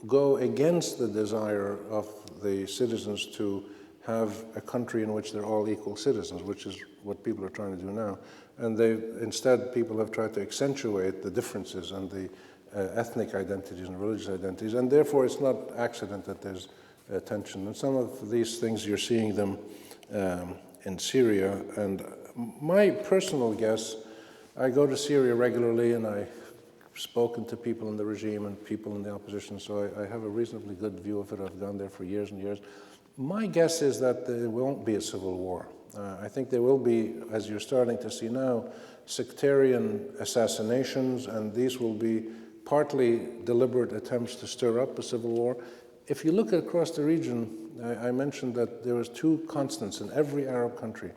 go against the desire of the citizens to have a country in which they're all equal citizens, which is what people are trying to do now. And instead, people have tried to accentuate the differences and the ethnic identities and religious identities, and therefore it's not accident that there's tension. And some of these things, you're seeing them in Syria. And my personal guess, I go to Syria regularly, and I've spoken to people in the regime and people in the opposition, so I have a reasonably good view of it. I've gone there for years and years. My guess is that there won't be a civil war. I think there will be, as you're starting to see now, sectarian assassinations, and these will be partly deliberate attempts to stir up a civil war. If you look across the region, I mentioned that there was two constants in every Arab country,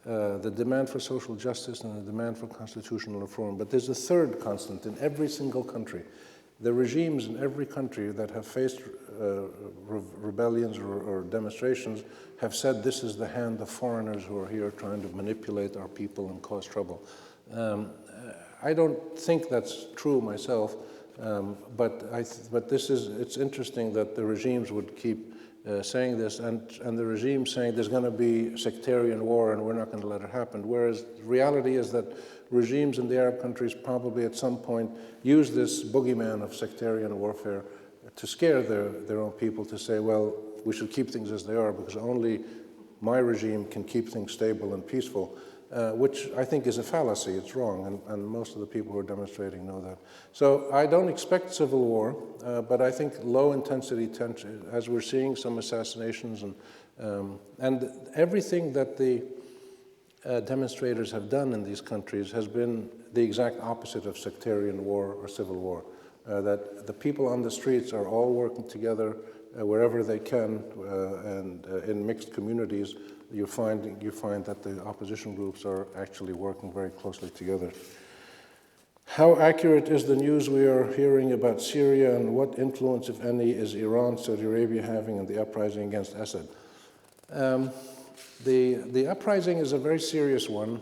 the demand for social justice and the demand for constitutional reform. But there's a third constant in every single country. The regimes in every country that have faced rebellions or demonstrations have said this is the hand of foreigners who are here trying to manipulate our people and cause trouble. I don't think that's true myself, but it's interesting that the regimes would keep saying this, and the regime saying there's going to be sectarian war and we're not going to let it happen, whereas the reality is that regimes in the Arab countries probably at some point use this boogeyman of sectarian warfare to scare their own people, to say, well, we should keep things as they are because only my regime can keep things stable and peaceful, which I think is a fallacy. It's wrong, and most of the people who are demonstrating know that. So I don't expect civil war, but I think low-intensity tension, as we're seeing some assassinations and everything that the demonstrators have done in these countries has been the exact opposite of sectarian war or civil war. That the people on the streets are all working together wherever they can, and in mixed communities, you find that the opposition groups are actually working very closely together. How accurate is the news we are hearing about Syria, and what influence, if any, is Iran, Saudi Arabia having in the uprising against Assad? The uprising is a very serious one.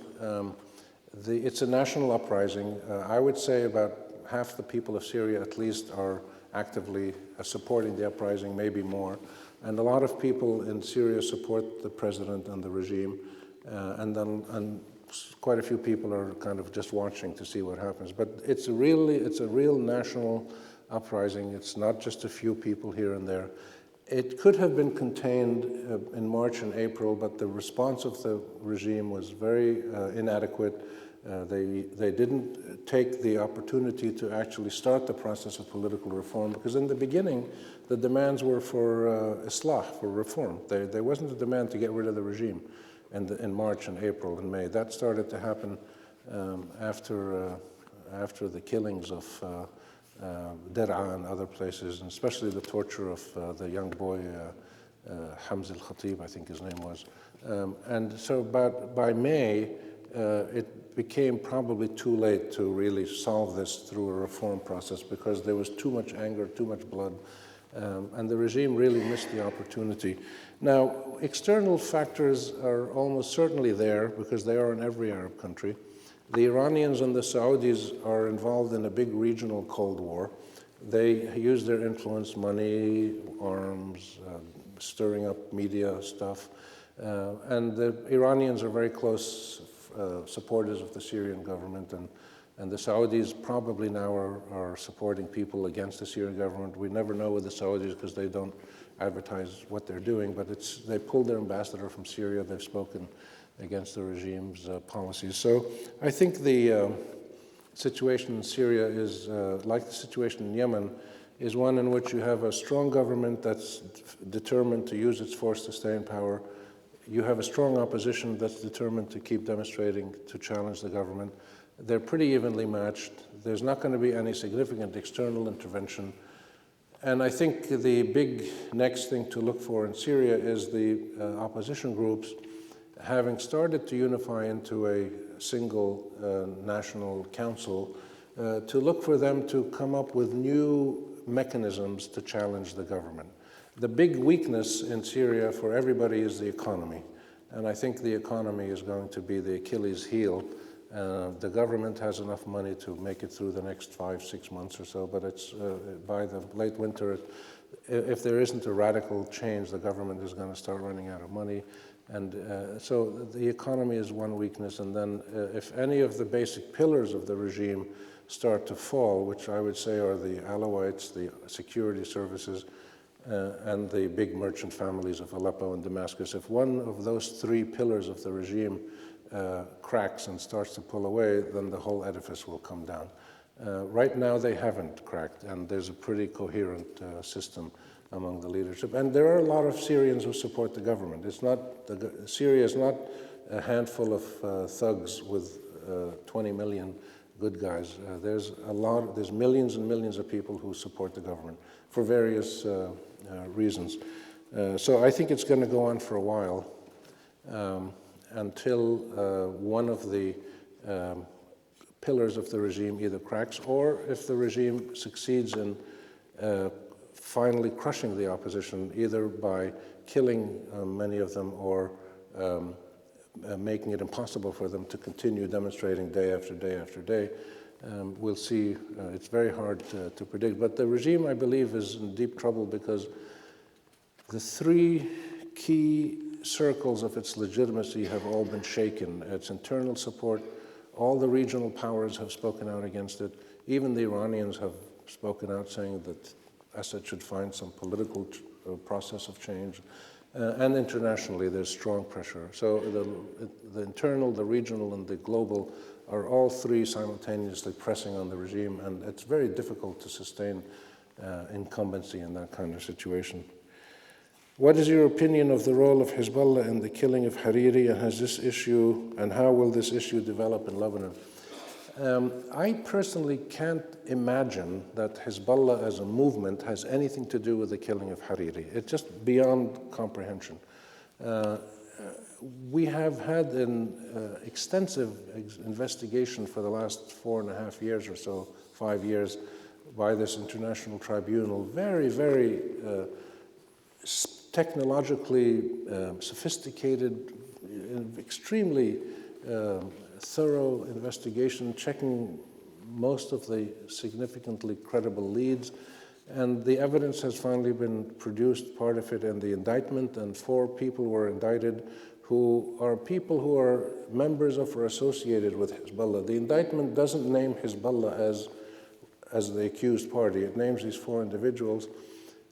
It's a national uprising. I would say about half the people of Syria at least are actively supporting the uprising, maybe more. And a lot of people in Syria support the president and the regime, and quite a few people are kind of just watching to see what happens. But it's a real national uprising. It's not just a few people here and there. It could have been contained in March and April, but the response of the regime was very inadequate. They didn't take the opportunity to actually start the process of political reform, because in the beginning, the demands were for islah, for reform. There wasn't a demand to get rid of the regime in March and April and May. That started to happen after the killings of Der'a and other places, and especially the torture of the young boy, Hamza al-Khatib, I think his name was. And so by May, it became probably too late to really solve this through a reform process, because there was too much anger, too much blood, and the regime really missed the opportunity. Now, external factors are almost certainly there, because they are in every Arab country. The Iranians and the Saudis are involved in a big regional Cold War. They use their influence, money, arms, stirring up media stuff. And the Iranians are very close supporters of the Syrian government, and the Saudis probably now are supporting people against the Syrian government. We never know with the Saudis because they don't advertise what they're doing, but they pulled their ambassador from Syria. They've spoken against the regime's policies. So I think the situation in Syria is, like the situation in Yemen, is one in which you have a strong government that's determined to use its force to stay in power. You have a strong opposition that's determined to keep demonstrating to challenge the government. They're pretty evenly matched. There's not going to be any significant external intervention. And I think the big next thing to look for in Syria is the opposition groups having started to unify into a single national council, to look for them to come up with new mechanisms to challenge the government. The big weakness in Syria for everybody is the economy. And I think the economy is going to be the Achilles heel. The government has enough money to make it through the next 5-6 months or so, but it's by the late winter, if there isn't a radical change, the government is going to start running out of money. And so the economy is one weakness, and then if any of the basic pillars of the regime start to fall, which I would say are the Alawites, the security services, and the big merchant families of Aleppo and Damascus, if one of those three pillars of the regime cracks and starts to pull away, then the whole edifice will come down. Right now they haven't cracked, and there's a pretty coherent system among the leadership. And there are a lot of Syrians who support the government. Syria is not a handful of thugs with 20 million good guys. There's millions and millions of people who support the government for various reasons. So I think it's going to go on for a while until one of the pillars of the regime either cracks, or if the regime succeeds in finally crushing the opposition, either by killing many of them or making it impossible for them to continue demonstrating day after day after day. We'll see. It's very hard to predict. But the regime, I believe, is in deep trouble because the three key circles of its legitimacy have all been shaken. Its internal support, all the regional powers have spoken out against it. Even the Iranians have spoken out saying that Assad should find some political process of change. And internationally, there's strong pressure. So the internal, the regional, and the global are all three simultaneously pressing on the regime, and it's very difficult to sustain incumbency in that kind of situation. What is your opinion of the role of Hezbollah in the killing of Hariri, and how will this issue develop in Lebanon? I personally can't imagine that Hezbollah as a movement has anything to do with the killing of Hariri. It's just beyond comprehension. We have had an extensive investigation for the last 4.5 years or so, 5 years, by this international tribunal, very, very technologically sophisticated, extremely thorough investigation, checking most of the significantly credible leads. And the evidence has finally been produced, part of it in the indictment, and 4 people were indicted who are people who are members of or associated with Hezbollah. The indictment doesn't name Hezbollah as the accused party. It names these 4 individuals.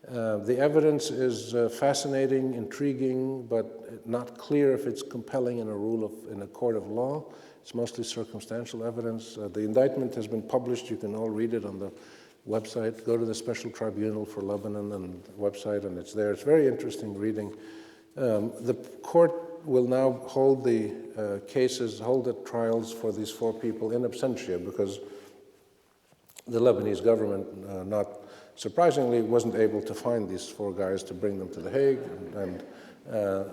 The evidence is fascinating, intriguing, but not clear if it's compelling in a court of law. It's mostly circumstantial evidence. The indictment has been published. You can all read it on the website. Go to the Special Tribunal for Lebanon and website, and it's there. It's very interesting reading. The court will now hold the trials for these 4 people in absentia, because the Lebanese government, not surprisingly, wasn't able to find these 4 guys to bring them to The Hague,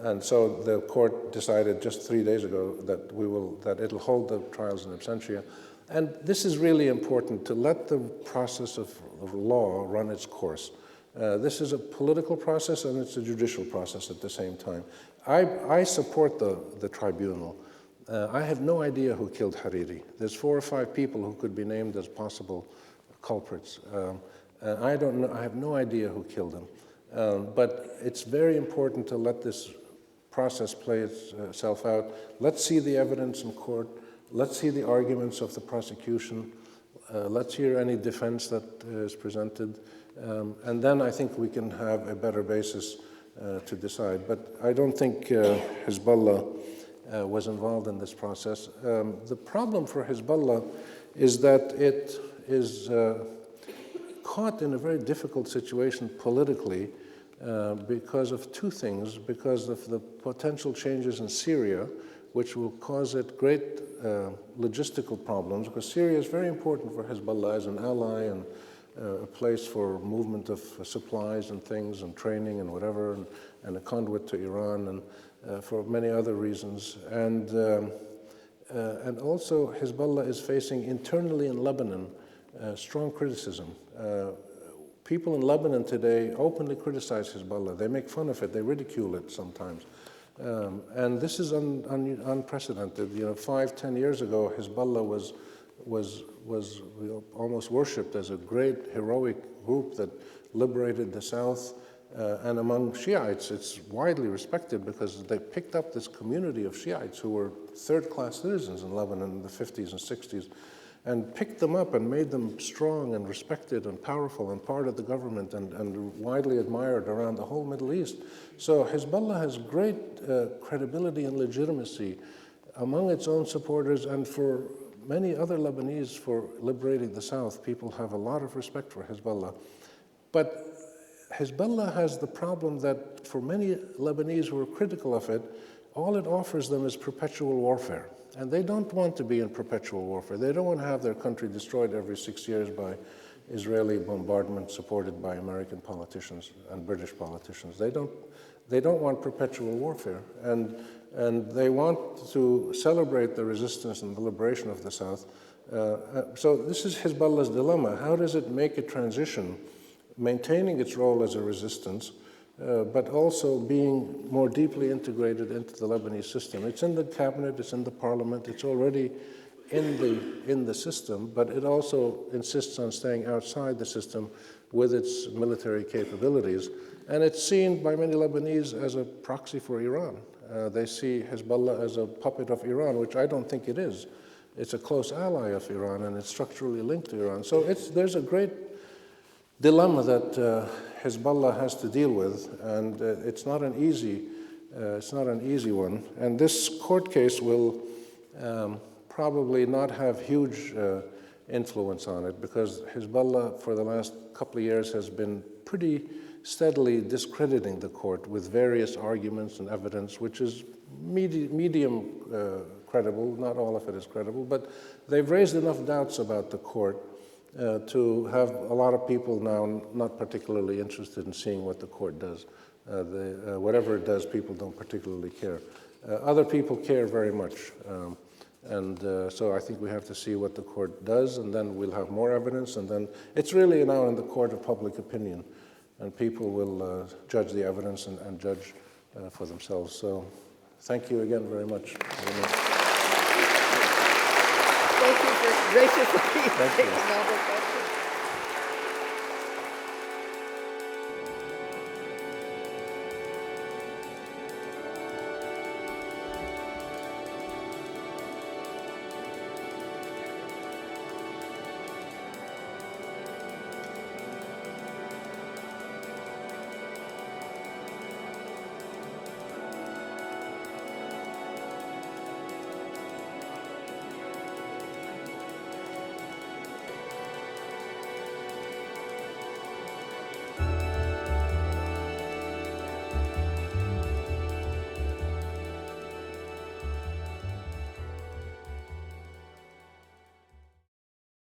and so the court decided just 3 days ago that it'll hold the trials in absentia. And this is really important, to let the process of law run its course. This is a political process and it's a judicial process at the same time. I support the tribunal. I have no idea who killed Hariri. There's 4 or 5 people who could be named as possible culprits. I don't know. I have no idea who killed him. But it's very important to let this process play itself out. Let's see the evidence in court. Let's see the arguments of the prosecution. Let's hear any defense that is presented. And then I think we can have a better basis to decide. But I don't think Hezbollah was involved in this process. The problem for Hezbollah is that it is caught in a very difficult situation politically because of 2 things. Because of the potential changes in Syria, which will cause it great logistical problems, because Syria is very important for Hezbollah as an ally and a place for movement of supplies and things and training and whatever, and a conduit to Iran, and for many other reasons. And also Hezbollah is facing internally in Lebanon strong criticism. People in Lebanon today openly criticize Hezbollah. They make fun of it. They ridicule it sometimes. And this is unprecedented. 5-10 years ago, Hezbollah was almost worshipped as a great heroic group that liberated the south. And among Shiites, it's widely respected because they picked up this community of Shiites who were 3rd-class citizens in Lebanon in the 50s and 60s, and picked them up and made them strong and respected and powerful and part of the government and widely admired around the whole Middle East. So Hezbollah has great credibility and legitimacy among its own supporters, and for many other Lebanese for liberating the South. People have a lot of respect for Hezbollah. But Hezbollah has the problem that for many Lebanese who are critical of it, all it offers them is perpetual warfare. And they don't want to be in perpetual warfare. They don't want to have their country destroyed every 6 years by Israeli bombardment supported by American politicians and British politicians. They don't want perpetual warfare. And they want to celebrate the resistance and the liberation of the South. So this is Hezbollah's dilemma. How does it make a transition, maintaining its role as a resistance, but also being more deeply integrated into the Lebanese system? It's in the cabinet, it's in the parliament, it's already in the system, but it also insists on staying outside the system with its military capabilities. And it's seen by many Lebanese as a proxy for Iran. They see Hezbollah as a puppet of Iran, which I don't think it is. It's a close ally of Iran, and it's structurally linked to Iran. So there's a great dilemma that Hezbollah has to deal with, and it's not an easy one. And this court case will probably not have huge influence on it, because Hezbollah for the last couple of years has been pretty steadily discrediting the court with various arguments and evidence, which is medium credible. Not all of it is credible, but they've raised enough doubts about the court to have a lot of people now not particularly interested in seeing what the court does. Whatever it does, people don't particularly care. Other people care very much. So I think we have to see what the court does, and then we'll have more evidence, and then it's really now in the court of public opinion, and people will judge the evidence and judge for themselves. So thank you again very much. Thank you for graciously taking all the questions.